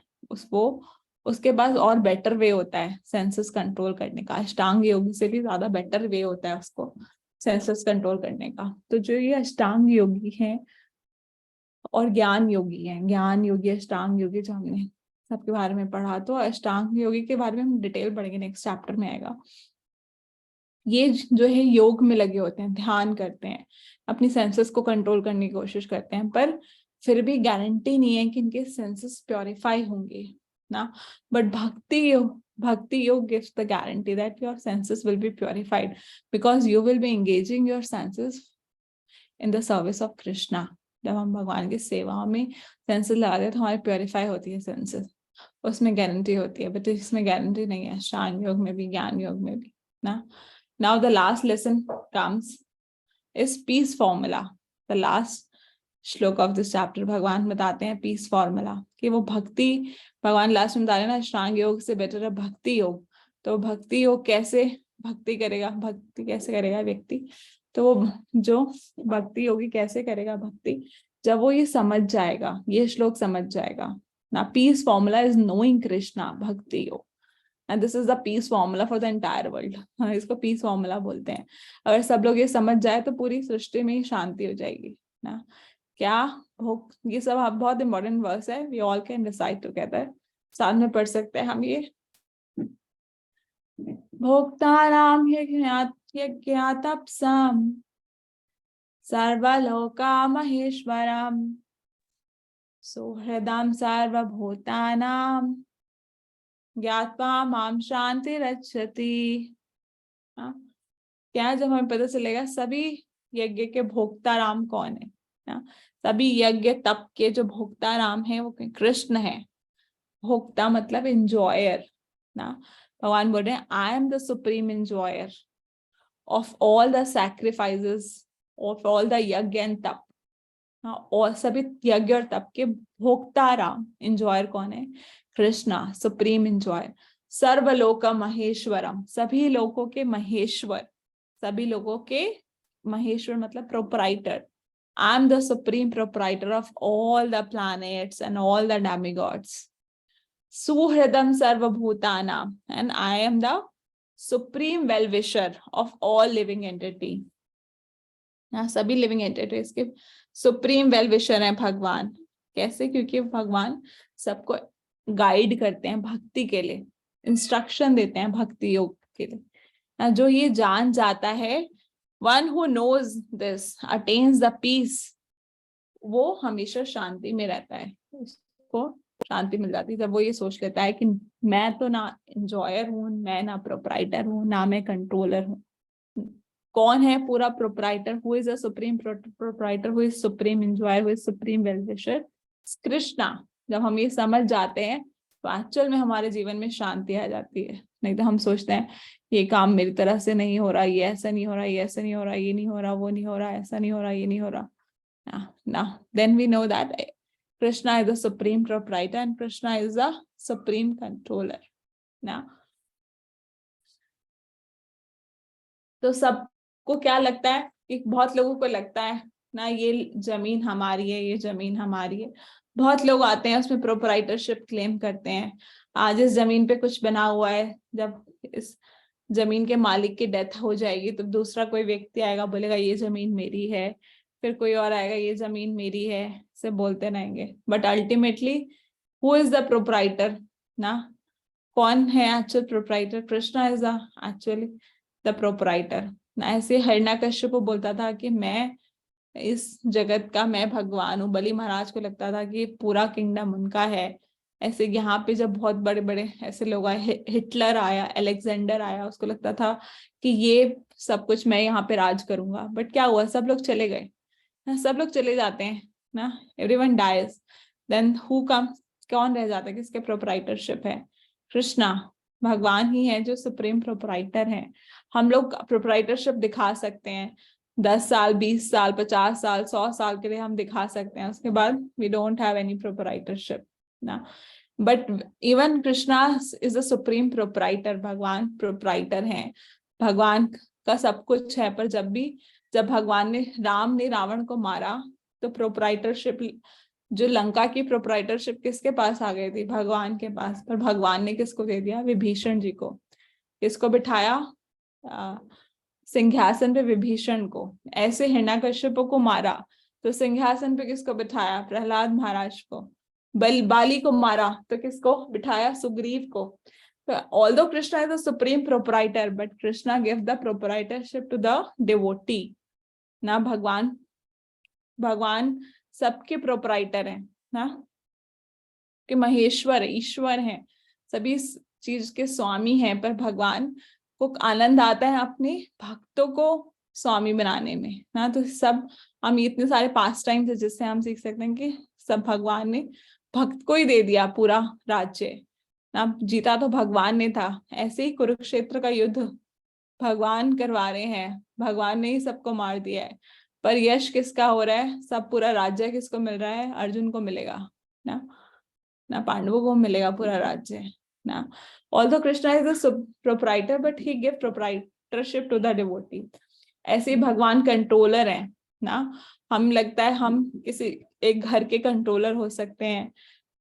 उसके पास और बेटर वे होता है सेंसेस कंट्रोल करने का। अष्टांग योगी से भी ज्यादा बेटर वे होता है उसको सेंसेस कंट्रोल करने का। तो जो ये अष्टांग योगी हैं और ज्ञान योगी हैं, ज्ञान योगी अष्टांग योगी, जो हमने सबके बारे में पढ़ा, तो अष्टांग योगी के बारे में हम डिटेल पढ़ेंगे, नेक्स्ट चैप्टर में आएगा। ये जो है योग में लगे होते हैं, ध्यान करते हैं, अपनी सेंसेस को कंट्रोल करने की कोशिश करते हैं, पर फिर भी गारंटी नहीं है कि इनके सेंसेस प्योरीफाई होंगे ना। बट भक्ति योग gives the guarantee that your senses will be purified because you will be engaging your senses in the service of Krishna। जब हम भगवान की सेवा में सेंसेस लगाते हैं तो हमारी प्योरीफाई होती है सेंसेस, उसमें गारंटी होती है। बट इसमें गारंटी नहीं है, अष्टांग योग में भी ज्ञान योग में भी ना। Now the last lesson comes is peace formula. The last श्लोक ऑफ दिस चैप्टर भगवान बताते हैं पीस फॉर्मूला कि वो भक्ति, भगवान लास्ट में बता रहे हैं ना अष्टांग योग से बेटर है भक्ति योग। तो भक्ति योग कैसे भक्ति करेगा, भक्ति कैसे करेगा व्यक्ति, तो वो जो भक्ति योगी कैसे करेगा भक्ति, जब वो ये समझ जाएगा, ये श्लोक समझ जाएगा ना। Piece formula is knowing Krishna भक्ति योग, and this is the piece formula for the entire world. इसको पीस फॉर्मूला बोलते हैं। अगर सब लोग ये समझ जाए तो पूरी सृष्टि में ही शांति हो जाएगी ना। क्या ये सब बहुत इंपॉर्टेंट वर्ड्स है, we all can recite together, साथ में पढ़ सकते हैं हम ये। भोक्तानां यज्ञातपसां सर्वलोका महेश्वरम् सुहृदं सर्वभूतानां ज्ञात्वा मां शांतिरच्छति। क्या जब हमें पता चलेगा सभी यज्ञ के भोक्ता राम कौन है ना, सभी यज्ञ तप के जो भोक्ता राम है वो कृष्ण है। भोक्ता मतलब इंजॉयर ना। भगवान बोल रहे हैं आई am the supreme enjoyer of all the sacrifices of all the यज्ञ एंड तप। और सभी यज्ञ और तप के भोक्ता राम, इंजॉयर कौन है, कृष्णा, सुप्रीम इंजॉयर। सर्वलोक महेश्वरम, सभी लोगों के महेश्वर, सभी लोगों के महेश्वर मतलब proprietor. I am the supreme proprietor of all the planets and all the demigods. सुहृदम सर्वभूतानां, and I am the supreme well wisher of all living entity. सभी लिविंग एंटिटीज के सुप्रीम वेल विशर है भगवान। कैसे? क्योंकि भगवान सबको गाइड करते हैं भक्ति के लिए, इंस्ट्रक्शन देते हैं भक्ति योग के लिए। जो ये जान जाता है, one who knows this attains the peace, वो हमेशा शांति में रहता है, उसको शांति मिल जाती है जब वो ये सोच लेता है कि मैं तो ना एंजॉयर हूँ, मैं ना प्रोप्राइटर हूँ, ना मैं कंट्रोलर हूँ। कौन है पूरा proprietor? Who is a supreme proprietor, who is supreme enjoyer, who is supreme well विशर? Krishna. जब हम ये समझ जाते हैं तो एक्चुअल में हमारे जीवन में शांति आ जाती है। नहीं तो हम सोचते हैं ये काम मेरी तरफ से नहीं हो रहा, ये ऐसा नहीं हो रहा, ये ऐसा नहीं हो रहा, ये नहीं हो रहा, वो नहीं हो रहा, ऐसा नहीं हो रहा, ये नहीं हो रहा। Now, then we know that Krishna is the supreme proprietor and Krishna is the supreme controller. Now, तो सबको क्या लगता है कि बहुत लोगों को लगता है ना ये जमीन हमारी है, ये जमीन हमारी है। बहुत लोग आते हैं उसमें प्रोप्राइटरशिप क्लेम करते हैं। आज इस जमीन पे कुछ बना हुआ है, जब इस जमीन के मालिक की डेथ हो जाएगी तो दूसरा कोई व्यक्ति आएगा, बोलेगा ये जमीन मेरी है, फिर कोई और आएगा ये जमीन मेरी है, से बोलते रहेंगे। But ultimately who is the proprietor? ना कौन है actual proprietor? Krishna is the actually the proprietor. ऐसे हिरण्यकश्यप को बोलता था कि मैं इस जगत का, मैं भगवान हूँ। बलि महाराज को लगता था कि पूरा किंगडम उनका है। ऐसे यहाँ पे जब बहुत बड़े बड़े ऐसे लोग आए, हिटलर आया, अलेक्जेंडर आया, उसको लगता था कि ये सब कुछ मैं यहाँ पे राज करूंगा। बट क्या हुआ? सब लोग चले गए ना, सब लोग चले जाते हैं ना, everyone dies. Then who comes? कौन रह जाता है? किसके प्रोप्राइटरशिप है? कृष्णा। भगवान ही है जो सुप्रीम प्रोप्राइटर है। हम लोग प्रोप्राइटरशिप दिखा सकते हैं 10 साल, 20 साल, 50 साल, 100 साल के लिए हम दिखा सकते हैं, उसके बाद we don't have any proprietorship ना। But even Krishna is the supreme proprietor. भगवान प्रोप्राइटर हैं, भगवान का सब कुछ है। पर जब भगवान ने, राम ने रावण को मारा तो प्रोप्राइटरशिप, जो लंका की प्रोप्राइटरशिप किसके पास आ गई थी? भगवान के पास। पर भगवान ने किसको दे दिया? विभीषण जी को। किसको बिठाया सिंहासन पे? विभीषण को। ऐसे हिरण्यकश्यप को मारा तो सिंहासन पे किसको बिठाया? प्रहलाद महाराज को। बाली को मारा तो किसको बिठाया? सुग्रीव को। Although Krishna is the supreme proprietor, but Krishna gave the proprietorship to the devotee. ना भगवान सबके प्रोप्राइटर हैं ना, कि महेश्वर ईश्वर हैं, सभी चीज के स्वामी हैं। पर भगवान को आनंद आता है अपने भक्तों को स्वामी बनाने में ना। तो सब हम इतने सारे पास टाइम्स है जिससे हम सीख सकते हैं कि सब भगवान ने भक्त को ही दे दिया पूरा राज्य ना। जीता तो भगवान ने था। ऐसे ही कुरुक्षेत्र का युद्ध भगवान करवा रहे हैं, भगवान ने ही सबको मार दिया है। पर यश किसका हो रहा है? सब पूरा राज्य किसको मिल रहा है? अर्जुन को मिलेगा ना पांडवों को मिलेगा पूरा राज्य ना। Although Krishna is the proprietor, but he give proprietorship to the devotee. ऐसे भगवान कंट्रोलर हैं ना। हम लगता है हम किसी एक घर के कंट्रोलर हो सकते हैं,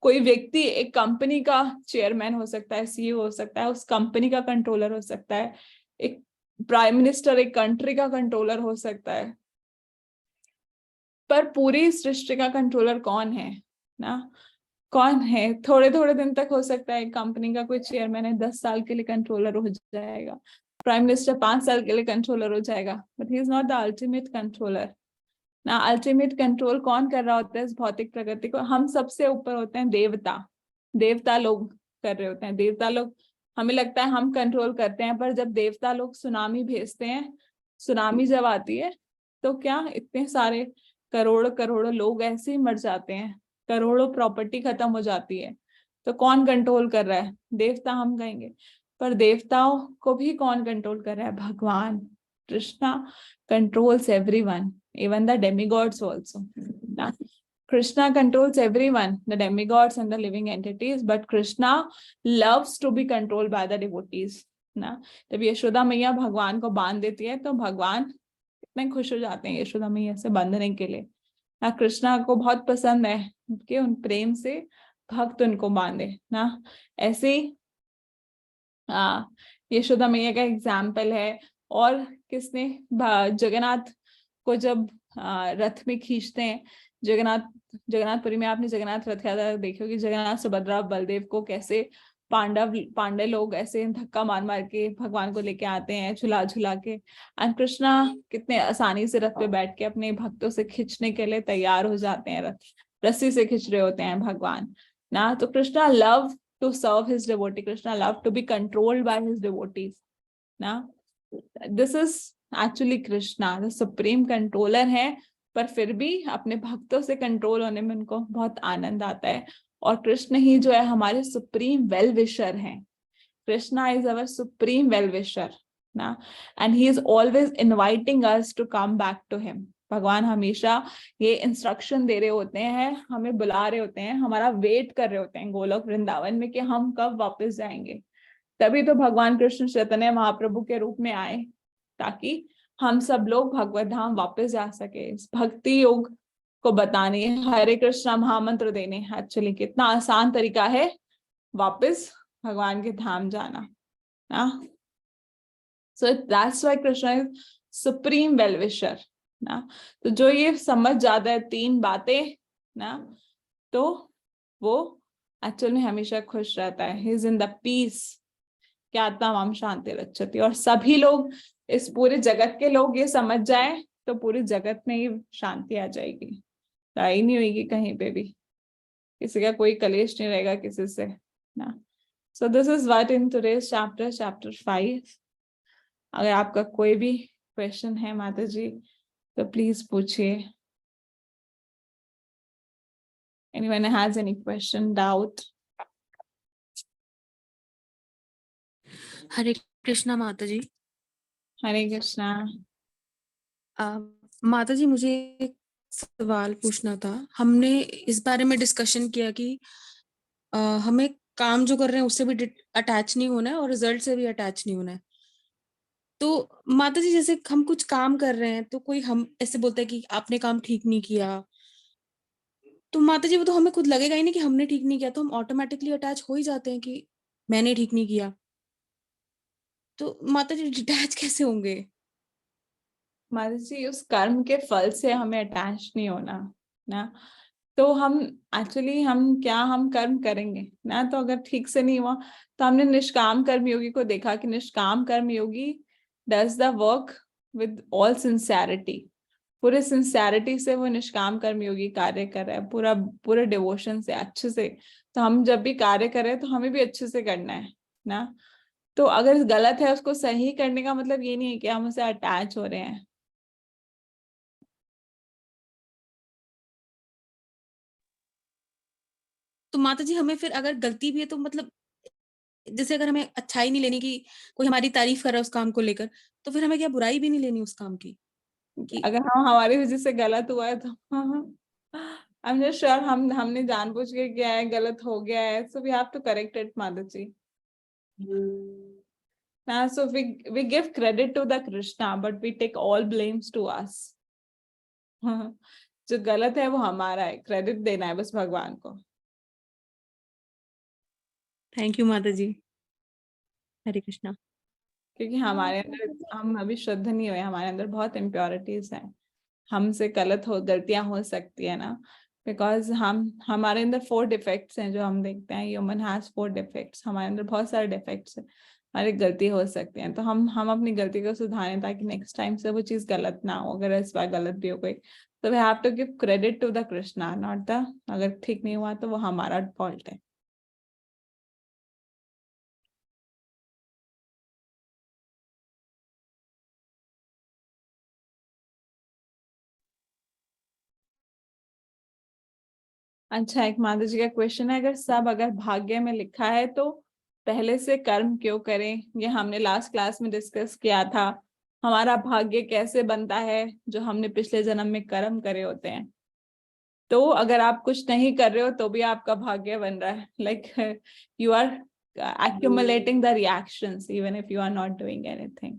कोई व्यक्ति एक कंपनी का चेयरमैन हो सकता है, सीईओ हो सकता है, उस कंपनी का कंट्रोलर हो सकता है, एक प्राइम मिनिस्टर एक कंट्री का कंट्रोलर हो सकता है। पर पूरी सृष्टि का कंट्रोलर कौन है ना? कौन है? थोड़े थोड़े दिन तक हो सकता है कंपनी का कोई चेयरमैन है 10 साल के लिए कंट्रोलर हो जाएगा, प्राइम मिनिस्टर 5 साल के लिए कंट्रोलर हो जाएगा, but he is not the ultimate controller ना। अल्टीमेट कंट्रोल कौन कर रहा होता है इस भौतिक प्रकृति को? हम सबसे ऊपर होते हैं देवता। देवता लोग कर रहे होते हैं। देवता लोग, हमें लगता है हम कंट्रोल करते हैं, पर जब देवता लोग सुनामी भेजते हैं, सुनामी जब आती है तो क्या इतने सारे करोड़ों करोड़ों लोग ऐसे ही मर जाते हैं, करोड़ों प्रॉपर्टी खत्म हो जाती है। तो कौन कंट्रोल कर रहा है? देवता हम कहेंगे, पर देवताओं को भी कौन कंट्रोल कर रहा है? भगवान। Krishna controls everyone, even the demigods also. Now, Krishna controls everyone, the demigods and the living entities, but Krishna loves to be controlled by the devotees. ना जब यशोदा मैया भगवान को बांध देती है तो भगवान कितने खुश हो जाते हैं यशोदा मैया से बांधने के लिए ना। कृष्णा को बहुत पसंद है कि उन प्रेम से भक्त उनको बांधे ना। ऐसे यशोदा मैया का एग्जाम्पल है। और किसने? जगन्नाथ को जब रथ में खींचते हैं, जगन्नाथपुरी में आपने जगन्नाथ रथ यात्रा देखी होगी, जगन्नाथ सुभद्रा बलदेव को कैसे पांडे लोग ऐसे धक्का मार मार के भगवान को लेके आते हैं, झुला झुला के, एंड कृष्णा कितने आसानी से रथ पे बैठ के अपने भक्तों से खींचने के लिए तैयार हो जाते हैं, रथ रस्सी से खींच रहे होते हैं भगवान ना। तो Krishna love to serve his devotee, Krishna love to be controlled by his devotees ना। This is actually Krishna the supreme controller है, पर फिर भी अपने भक्तों से कंट्रोल होने में उनको बहुत आनंद आता है। और कृष्ण ही जो है हमारे सुप्रीम वेल विशर हैं। Krishna is our supreme well wisher ना, and he is always inviting us to come back to him. भगवान हमेशा ये इंस्ट्रक्शन दे रहे होते हैं, हमें बुला रहे होते हैं, हमारा वेट कर रहे होते हैं गोलोक वृंदावन में कि हम कब वापस जाएंगे। तभी तो भगवान कृष्ण चैतन्य महाप्रभु के रूप में आए, ताकि हम सब लोग भगवत धाम वापस जा सके। इस भक्ति योग को बताने, हरे कृष्णा महामंत्र देने, एक्चुअली कितना आसान तरीका है वापस भगवान के धाम जाना ना। So that's why Krishna is supreme well wisher ना। तो जो ये समझ जाता है तीन बातें ना, तो वो एक्चुअल में हमेशा खुश रहता है। He is in the peace, क्या आत्मा शांति रक्षति। और सभी लोग, इस पूरे जगत के लोग ये समझ जाए तो पूरे जगत में ही शांति आ जाएगी, लड़ाई नहीं होगी कहीं पे भी, किसी का कोई कलेश नहीं रहेगा किसी से ना। So this is what in today's chapter, chapter 5। अगर आपका कोई भी क्वेश्चन है माता जी तो प्लीज पूछिए। Anyone has any question, doubt? हरे कृष्णा माता जी। हरे कृष्णा। माता जी मुझे एक सवाल पूछना था। हमने इस बारे में डिस्कशन किया कि हमें काम जो कर रहे हैं उससे भी अटैच नहीं होना है और रिजल्ट से भी अटैच नहीं होना है। तो माता जी जैसे हम कुछ काम कर रहे हैं तो कोई हम ऐसे बोलता है कि आपने काम ठीक नहीं किया, तो माता जी वो तो हमें खुद लगेगा ही नहीं कि हमने ठीक नहीं किया, तो हम ऑटोमेटिकली अटैच हो ही जाते हैं कि मैंने ठीक नहीं किया। तो माता जी डिटैच कैसे होंगे? माता जी उस कर्म के फल से हमें अटैच नहीं होना ना। तो हम एक्चुअली हम कर्म करेंगे ना, तो अगर ठीक से नहीं हुआ तो हमने निष्काम कर्म योगी को देखा कि निष्काम कर्म योगी does the work with all sincerity, पूरे सिंसियरिटी से वो निष्काम कर्म योगी कार्य कर रहा है, पूरे डिवोशन से, अच्छे से। तो हम जब भी कार्य कर रहे हैं तो हमें भी अच्छे से करना है ना। तो अगर गलत है उसको सही करने का मतलब ये नहीं है कि हम उसे अटैच हो रहे हैं। तो माता जी हमें फिर अगर गलती भी है तो मतलब जैसे अगर हमें अच्छाई नहीं लेनी कि कोई हमारी तारीफ कर रहा है उस काम को लेकर, तो फिर हमें क्या बुराई भी नहीं लेनी उस काम की कि अगर हम हमारी वजह से गलत हुआ है तो आई एम जस्ट श्योर हमने जानबूझ के किया है, गलत हो गया है, so we have to correct it माता जी ना। So we give credit to the Krishna but we take all blames to us. जो गलत है वो हमारा है, क्रेडिट देना है बस भगवान को। थैंक यू माता जी। हरे कृष्णा। क्योंकि हमारे अंदर, हम अभी शुद्ध नहीं हुए, हमारे अंदर बहुत इम्प्योरिटीज हैं, हमसे गलतियां हो सकती है ना। बिकॉज हमारे अंदर 4 डिफेक्ट्स हैं जो हम देखते हैं, ह्यूमन हैज 4 डिफेक्ट्स, हमारे अंदर बहुत सारे डिफेक्ट्स हैं, हमारी गलती हो सकती है। तो हम अपनी गलती को सुधारें ताकि नेक्स्ट टाइम से वो चीज गलत ना हो। अगर इस बार गलत भी हो गई तो we have to give credit to the Krishna, not the, अगर ठीक नहीं हुआ तो वो हमारा फॉल्ट है। अच्छा, एक माता जी का क्वेश्चन है, अगर भाग्य में लिखा है तो पहले से कर्म क्यों करें? ये हमने लास्ट क्लास में डिस्कस किया था। हमारा भाग्य कैसे बनता है? जो हमने पिछले जन्म में कर्म करे होते हैं। तो अगर आप कुछ नहीं कर रहे हो तो भी आपका भाग्य बन रहा है, like you are accumulating the reactions even if you are not doing anything.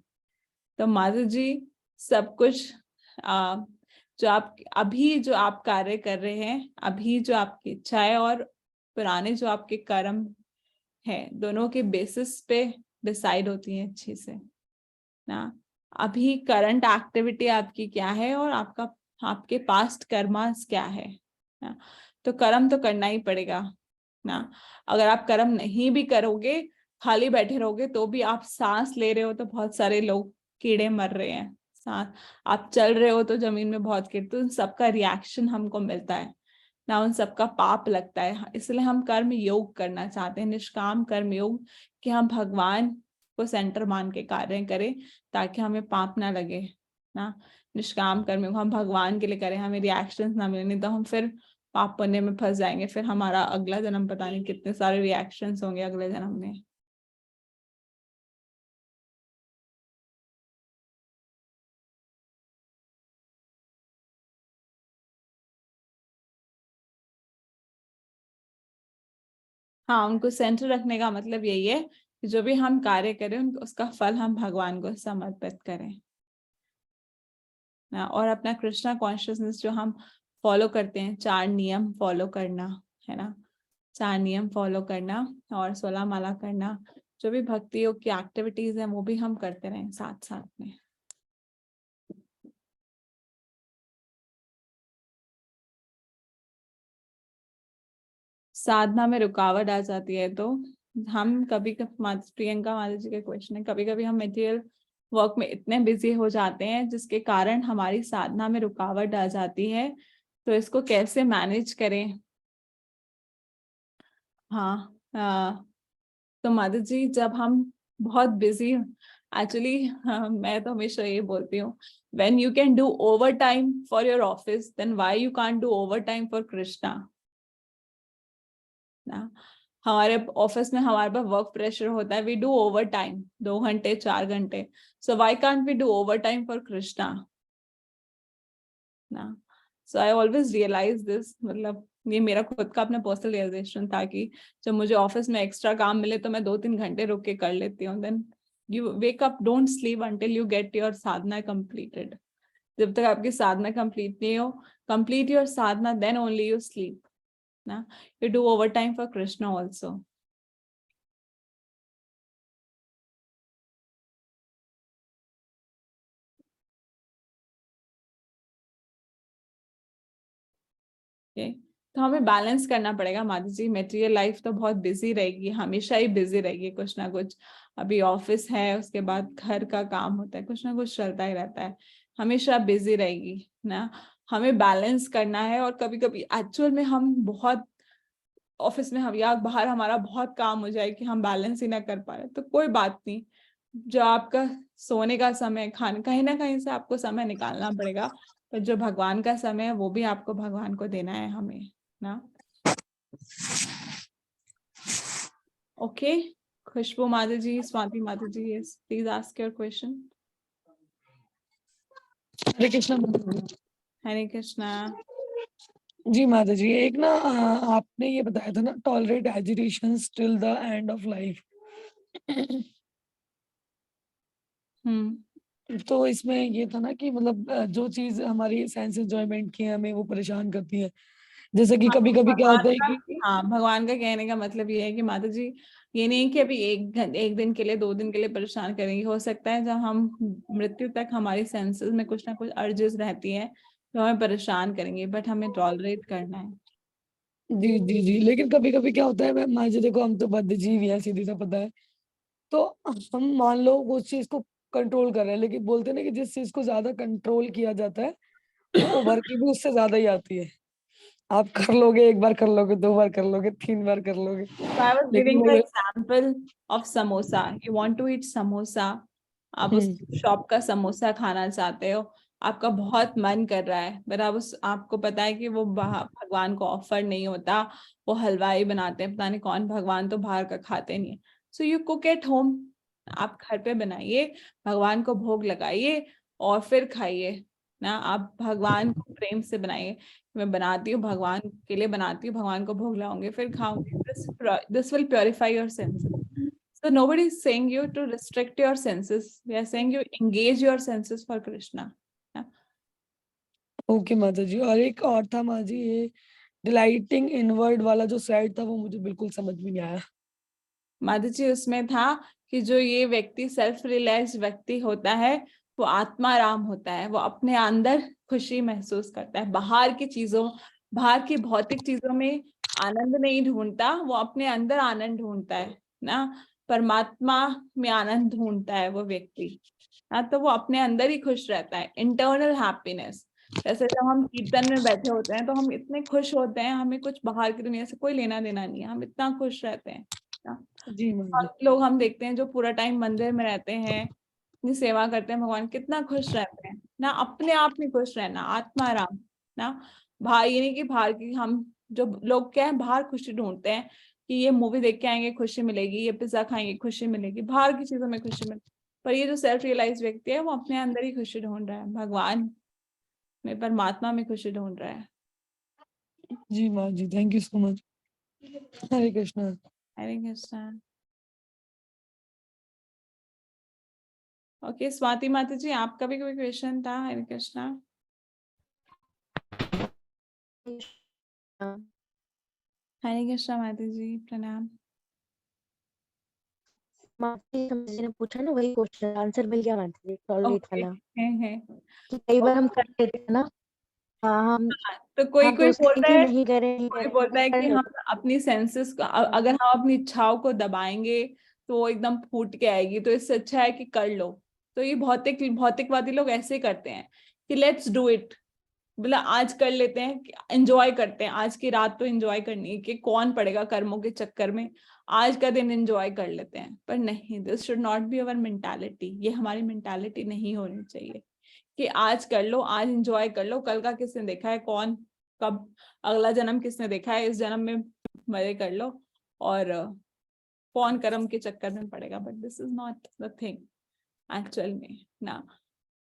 तो माता जी सब कुछ जो आप कार्य कर रहे हैं, अभी जो आपकी इच्छाएं और पुराने जो आपके कर्म है, दोनों के बेसिस पे डिसाइड होती है अच्छे से ना। अभी करंट एक्टिविटी आपकी क्या है और आपके पास्ट कर्मास क्या है ना। तो कर्म तो करना ही पड़ेगा ना। अगर आप कर्म नहीं भी करोगे, खाली बैठे रहोगे, तो भी आप सांस ले रहे हो तो बहुत सारे लोग कीड़े मर रहे हैं, सांस आप चल रहे हो तो जमीन में बहुत कीड़े, तो उन सबका रिएक्शन हमको मिलता है ना, उन सबका पाप लगता है। इसलिए हम कर्म योग करना चाहते हैं, निष्काम कर्म योग, कि हम भगवान को सेंटर मान के कार्य करें ताकि हमें पाप ना लगे ना। निष्काम कर्म योग हम भगवान के लिए करें, हमें रिएक्शंस ना मिले, नहीं तो हम फिर पाप पुण्य में फंस जाएंगे, फिर हमारा अगला जन्म पता नहीं कितने सारे रिएक्शंस होंगे अगले जन्म में। हाँ, उनको सेंटर रखने का मतलब यही है कि जो भी हम कार्य करें उसका फल हम भगवान को समर्पित करें ना। और अपना कृष्णा कॉन्शियसनेस जो हम फॉलो करते हैं, 4 नियम फॉलो करना है ना, 4 नियम फॉलो करना और 16 माला करना, जो भी भक्ति योग की एक्टिविटीज हैं वो भी हम करते रहें साथ साथ में। साधना में रुकावट आ जाती है तो हम कभी प्रियंका माता जी का क्वेश्चन है, कभी कभी हम मटेरियल वर्क में इतने बिजी हो जाते हैं जिसके कारण हमारी साधना में रुकावट आ जाती है, तो इसको कैसे मैनेज करें। हाँ, तो माता जी जब हम बहुत बिजी, एक्चुअली मैं तो हमेशा ये बोलती हूँ, when you can do overtime for your office then why you can't do overtime for Krishna ना। हमारे ऑफिस में हमारे पास वर्क प्रेशर होता है, वी डू ओवर टाइम 2 घंटे 4 घंटे, so why can't we do overtime for Krishna ना। So I always realise this, मतलब ये मेरा खुद का अपना पर्सनल रियलाइजेशन था कि जब मुझे ऑफिस में एक्स्ट्रा काम मिले तो मैं 2-3 घंटे रुक के कर लेती हूँ। Then you wake up, don't sleep until you get your sadhana completed. जब तक आपकी साधना कंप्लीट नहीं हो, complete your sadhana, then only you sleep ना। You do overtime for Krishna also. Okay? तो हमें बैलेंस करना पड़ेगा माता जी। मेटेरियल लाइफ तो बहुत बिजी रहेगी, हमेशा ही बिजी रहेगी, कुछ ना कुछ, अभी ऑफिस है, उसके बाद घर का काम होता है, कुछ ना कुछ चलता ही रहता है, हमेशा बिजी रहेगी ना। हमें बैलेंस करना है, और कभी कभी एक्चुअल में हम बहुत ऑफिस में हम या बाहर हमारा बहुत काम हो जाए कि हम बैलेंस ही ना कर पा रहे, तो कोई बात नहीं, जो आपका सोने का समय, खाने, कहीं ना कहीं से आपको समय निकालना पड़ेगा, तो जो भगवान का समय है वो भी आपको भगवान को देना है हमें ना। ओके, खुशबू माता जी, स्वाति माता जी, yes please ask your question. Hare Krishna माता जी। हरे कृष्णा। जी माता जी, एक ना आपने ये बताया था ना, tolerate agitation till the end of life. तो इसमें ये था ना कि मतलब जो चीज हमारी सेंस एंजॉयमेंट की है, हमें वो परेशान करती है। जैसे कि कभी कभी क्या होता है कि भगवान का कहने का मतलब ये है कि माता जी, ये नहीं कि अभी एक दिन के लिए 2 दिन के लिए परेशान करेंगे, हो सकता है जब हम मृत्यु तक हमारी सेंसेस में कुछ ना कुछ अर्जेस रहती है तो हमें परेशान करेंगे, बट हमें टॉलरेट करना है। जी जी जी, लेकिन कभी कभी क्या होता है, मैं मान जी देखो, हम तो बद्धजीवी हैं, सीधी सा पता है। तो हम मान लो उस चीज को कंट्रोल कर रहे हैं, लेकिन बोलते हैं ना कि जिस चीज को ज्यादा कंट्रोल किया जाता है वो उभर के भी उससे ज्यादा ही आती है। आप कर लोगे, 1 बार कर लोगे, 2 बार कर लोगे, 3 बार कर लोगे, So I was लेकिन giving वो the ये example of samosa. You want to eat samosa, आप उस हम्म शॉप का समोसा खाना चाहते हो, आपका बहुत मन कर रहा है, पर आप आपको पता है कि वो भगवान को ऑफर नहीं होता, वो हलवाई बनाते हैं, पता नहीं कौन, भगवान तो बाहर का खाते नहीं है। So you cook at home, आप घर पे बनाइए, भगवान को भोग लगाइए और फिर खाइए ना। आप भगवान को प्रेम से बनाइए, मैं बनाती हूँ भगवान के लिए, बनाती हूँ, भगवान को भोग लगाऊंगी फिर खाऊंगी, this will purify your senses. So nobody is saying you to restrict your senses, we are saying you engage your senses for Krishna. Okay माता जी। और एक और था माँ जी, ये डिलाइटिंग इनवर्ड वाला जो साइड था, वो मुझे बिल्कुल समझ में नहीं आया। माता जी उसमें था कि जो ये व्यक्ति सेल्फ रियलाइज्ड व्यक्ति होता है वो आत्माराम होता है, वो अपने अंदर खुशी महसूस करता है, बाहर की चीजों, बाहर की भौतिक चीजों में आनंद नहीं ढूंढता, वो अपने अंदर आनंद ढूंढता है ना, परमात्मा में आनंद ढूंढता है वो व्यक्ति। हाँ, तो वो अपने अंदर ही खुश रहता है, इंटरनल हैप्पीनेस। जैसे जब हम कीर्तन में बैठे होते हैं तो हम इतने खुश होते हैं, हमें कुछ बाहर की दुनिया से कोई लेना देना नहीं है, हम इतना खुश रहते हैं ना। जी माँ जी। बहुत लोग हम देखते हैं जो पूरा टाइम मंदिर में रहते हैं, अपनी सेवा करते हैं, भगवान कितना खुश रहते हैं ना, अपने आप में खुश रहना, आत्माराम ना। बाहर ये नहीं कि बाहर की, हम जो लोग क्या है बाहर खुशी ढूंढते हैं कि ये मूवी देख के आएंगे खुशी मिलेगी, ये पिज्जा खाएंगे खुशी मिलेगी, बाहर की चीजों में खुशी मिलेगी। पर ये जो सेल्फ रियलाइज व्यक्ति है वो अपने अंदर ही खुशी ढूंढ रहा है, भगवान में, परमात्मा में खुशी ढूंढ रहा है। जी माँ जी, thank you so much. Hare Krishna. Hare Krishna. Okay, Swati माता जी, आपका भी कोई क्वेश्चन था? हरे कृष्णा। हरे कृष्णा माता जी, प्रणाम। माता जी ने पूछा ना, वही क्वेश्चन आंसर मिल गया माता जी, टॉलरेट ओके, वाला। है। कि कई बार हम कर लेते हैं ना। हाँ, तो कोई हम कोई सोचते हैं बोलता कि है, नहीं करें, नहीं कोई करें, बोलता है कर कि हम लेते अपनी सेंसेस को अगर हम अपनी इच्छाओं को दबाएंगे तो वो एकदम फूट के आएगी, तो इससे अच्छा है कि कर लो। तो ये भौतिकवादी लोग ऐसे करते हैं कि लेट्स डू इट, बोला आज कर लेते हैं, एंजॉय करते हैं, आज की रात तो एंजॉय करनी है, कि कौन पड़ेगा कर्मों के चक्कर में, आज का दिन एंजॉय कर लेते हैं। पर नहीं, this should not be our mentality, ये हमारी मेंटालिटी नहीं होनी चाहिए कि आज कर लो, आज एंजॉय कर लो, कल का किसने देखा है, कौन कब, अगला जन्म किसने देखा है, इस जन्म में मजे कर लो, और कौन कर्म के चक्कर में पड़ेगा। But this is not the thing actual में ना।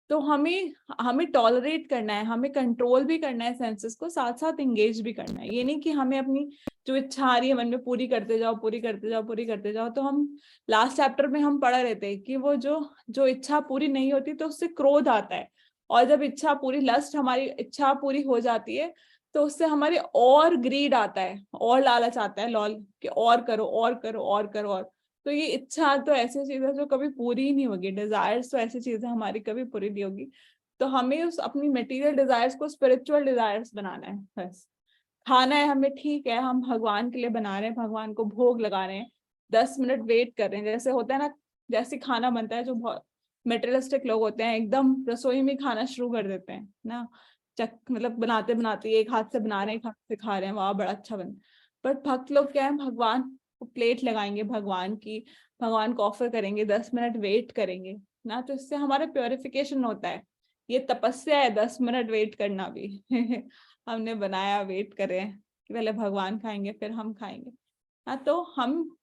तो हमें हमें टॉलरेट करना है, हमें कंट्रोल भी करना है सेंसेस को, साथ साथ एंगेज भी करना है। ये नहीं कि हमें अपनी जो इच्छा आ रही है मन में पूरी करते जाओ, पूरी करते जाओ, पूरी करते जाओ। तो हम लास्ट चैप्टर में हम पढ़ रहे थे कि वो जो इच्छा पूरी नहीं होती तो उससे क्रोध आता है, और जब इच्छा पूरी, लस्ट, हमारी इच्छा पूरी हो जाती है तो उससे हमारे और ग्रीड आता है, और लालच आता है, लॉल, कि और करो और करो और करो और। तो ये इच्छा तो ऐसी चीज है जो कभी पूरी ही नहीं होगी, डिजायर्स तो ऐसी चीज है हमारी कभी पूरी नहीं होगी। तो हमें उस अपनी मटेरियल डिजायर्स को स्पिरिचुअल डिजायर्स बनाना है। बस खाना है हमें, ठीक है, हम भगवान के लिए बना रहे हैं, भगवान को भोग लगा रहे हैं, 10 मिनट वेट कर रहे हैं, जैसे होता है ना, जैसे खाना बनता है, जो बहुत मेटेरियलिस्टिक लोग होते हैं एकदम रसोई में खाना शुरू कर देते हैं ना, मतलब बनाते बनाते एक हाथ से बना रहे हैं, एक हाथ से खा रहे हैं, वाह बड़ा अच्छा बन। बट भक्त लोग क्या है, भगवान को प्लेट लगाएंगे, भगवान की, भगवान को ऑफर करेंगे, 10 मिनट वेट करेंगे ना, तो इससे हमारा प्योरिफिकेशन होता है। ये तपस्या है 10 मिनट वेट करना भी। हमने बनाया, वेट करें कि पहले भगवान खाएंगे फिर हम खाएंगे। हाँ, तो हम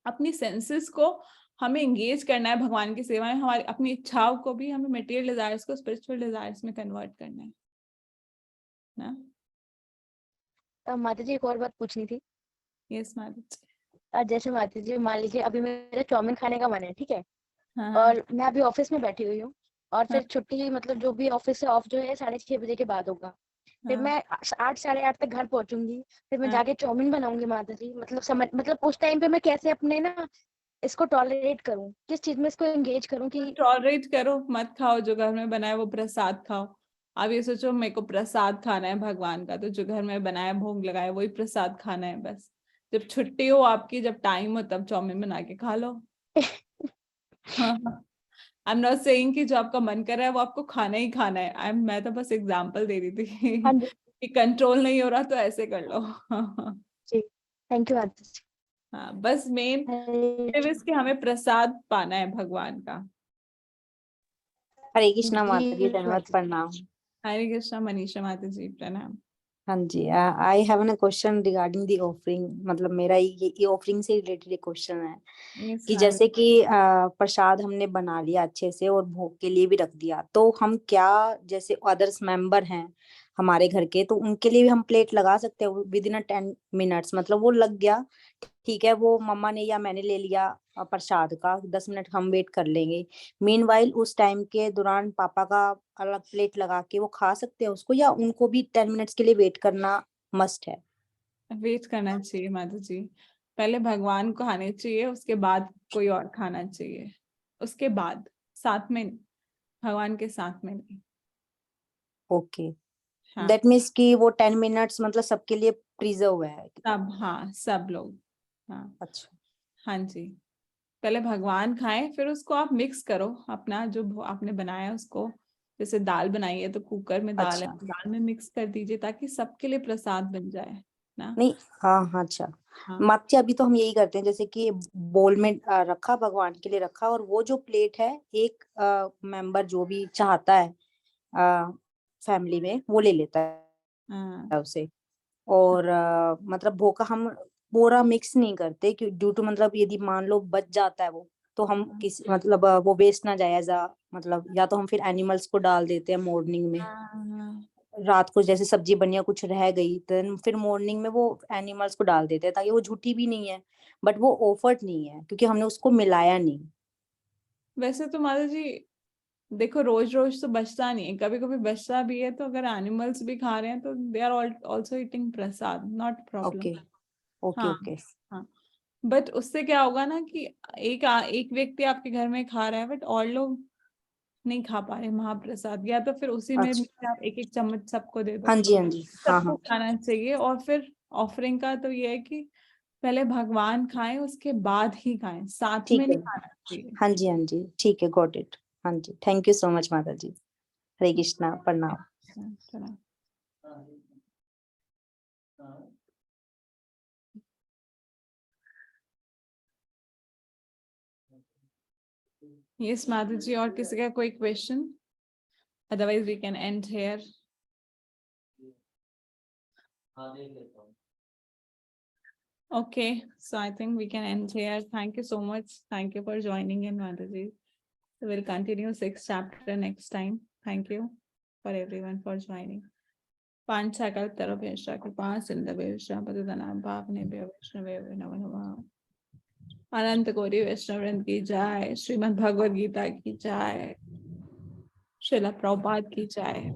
अपनी सेंसेस को हमें एंगेज करना है भगवान की सेवा में, हमारी अपनी इच्छाओं को भी हमें मटेरियल डिजायर्स को स्पिरिचुअल डिजायर्स में कन्वर्ट करना है ना। माता जी एक और बात पूछनी थी। यस माता जी। जैसे माता जी, मान लीजिए अभी मेरा चाउमीन खाने का मन है, ठीक है, हाँ हाँ और मैं अभी ऑफिस में बैठी हुई हूँ, और हाँ फिर छुट्टी, मतलब जो भी ऑफिस से ऑफ जो है 6:30 बजे के बाद होगा। फिर हाँ मैं 8 8:30 तक घर पहुंचूंगी, फिर मैं हाँ। जाके चाउमीन बनाऊंगी माता जी। मतलब समझ, मतलब उस टाइम पे मैं कैसे अपने ना इसको टॉलरेट करूं, किस चीज में इसको एंगेज करूं कि टॉलरेट करो, मत खाओ, जो घर में बनाए वो प्रसाद खाओ। आप ये सोचो मेरे को प्रसाद खाना है भगवान का, तो जो घर में बनाया भोग लगाया वही प्रसाद खाना है बस। जब छुट्टी हो आपकी, जब टाइम हो, तब चाउमीन बना के खा लो। हाँ, आई एम नॉट सेइंग कि जो आपका मन कर रहा है वो आपको खाना ही खाना है। मैं तो बस एग्जांपल दे रही हाँ थी जी कि कंट्रोल नहीं हो रहा तो ऐसे कर लो। जी, थैंक यू माता जी। हाँ, बस मेन कि हमें प्रसाद पाना है भगवान का। हरे कृष्णा माता जी, जी धन्यवाद, माता जी। प्रणाम। हरे कृष्णा मनीषा माता जी, प्रणाम। हाँ जी, I have an question regarding the offering. मतलब मेरा ये ऑफरिंग से रिलेटेड एक क्वेश्चन है Yes, कि ma'am. जैसे कि प्रसाद हमने बना लिया अच्छे से और भोग के लिए भी रख दिया, तो हम क्या, जैसे अदर्स मेंबर हैं हमारे घर के, तो उनके लिए भी हम प्लेट लगा सकते हैं विद इन 10 मिनट्स? मतलब वो लग गया, ठीक है, वो मम्मा ने या मैंने ले लिया प्रसाद का, 10 मिनट हम वेट कर लेंगे। मीनवाइल उस टाइम के दौरान पापा का अलग प्लेट लगा के वो खा सकते हैं उसको, या उनको भी 10 मिनट्स के लिए वेट करना मस्ट है? वेट करना चाहिए माता जी, पहले भगवान को खाने चाहिए, उसके बाद कोई और खाना चाहिए, उसके बाद, साथ में नहीं, भगवान के साथ में नहीं। ओके, हाँ, दैट मीन्स कि वो 10 मिनट्स मतलब सबके लिए प्रिजर्व है। सब, हाँ सब लोग, हाँ अच्छा हाँ जी। पहले भगवान खाएं, फिर उसको आप मिक्स करो अपना जो आपने बनाया उसको, जैसे दाल बनाई है तो कुकर में दाल है, अच्छा दाल में मिक्स कर दीजिए ताकि सबके लिए प्रसाद बन जाए ना। नहीं, हाँ हाँ अच्छा। हाँ माची अभी तो हम यही करते हैं, जैसे कि बोल में रखा, भगवान के लिए रखा, और वो जो प्लेट है एक मेंबर जो भी चाहता है फैमिली में वो ले लेता हाँ है उसे। और मतलब भोग का हम पूरा मिक्स नहीं करते, ड्यू टू मतलब यदि मान लो बच जाता है वो, तो हम किसी मतलब वो वेस्ट ना जाए मतलब, या तो हम फिर एनिमल्स को डाल देते हैं मॉर्निंग में। हाँ, रात को जैसे सब्जी बनी या कुछ रह गई, देन फिर मॉर्निंग में वो एनिमल्स को डाल देते हैं, ताकि वो झूठी भी नहीं है बट वो ऑफर्ड नहीं है, क्योंकि हमने उसको मिलाया नहीं। वैसे तो माता जी देखो रोज रोज तो बचता नहीं है, कभी कभी बचता भी है, तो अगर एनिमल्स भी खा रहे हैं तो they are also eating prasad, not problem. Okay okay हाँ ओके। हाँ। बट उससे क्या होगा ना कि एक व्यक्ति आपके घर में खा रहा है बट और लोग नहीं खा पा रहे महाप्रसाद, या तो फिर उसी में भी अच्छा आप एक एक चम्मच सबको दे दो, हाँ जी हाँ जी हाँ सबको हाँ खाना चाहिए। और फिर ऑफरिंग का तो ये है कि पहले भगवान खाएं उसके बाद ही खाएं, साथ में ठीक है। नहीं खाना चाहिए। हाँ जी हाँ जी ठीक है, गॉट इट। हाँ जी, थैंक यू सो मच माता जी। हरे कृष्णा, प्रणाम। अच्छा, चलो। यस माधु जी, और किसी का कोई question? Otherwise we can end here. Okay, so I think we can end here. Thank you so much. Thank you for joining in, Madhuji. So we'll continue 6th chapter next time. Thank you for everyone for joining. पांच सकल तरफ भेषा कृपा सिंधु भेषा पतितना पावने वैष्णवे नमो नमः। अनंत कोटि वैष्णव वृंद की जय। श्रीमद् भगवद गीता की जय। श्रील प्रभुपाद की जय।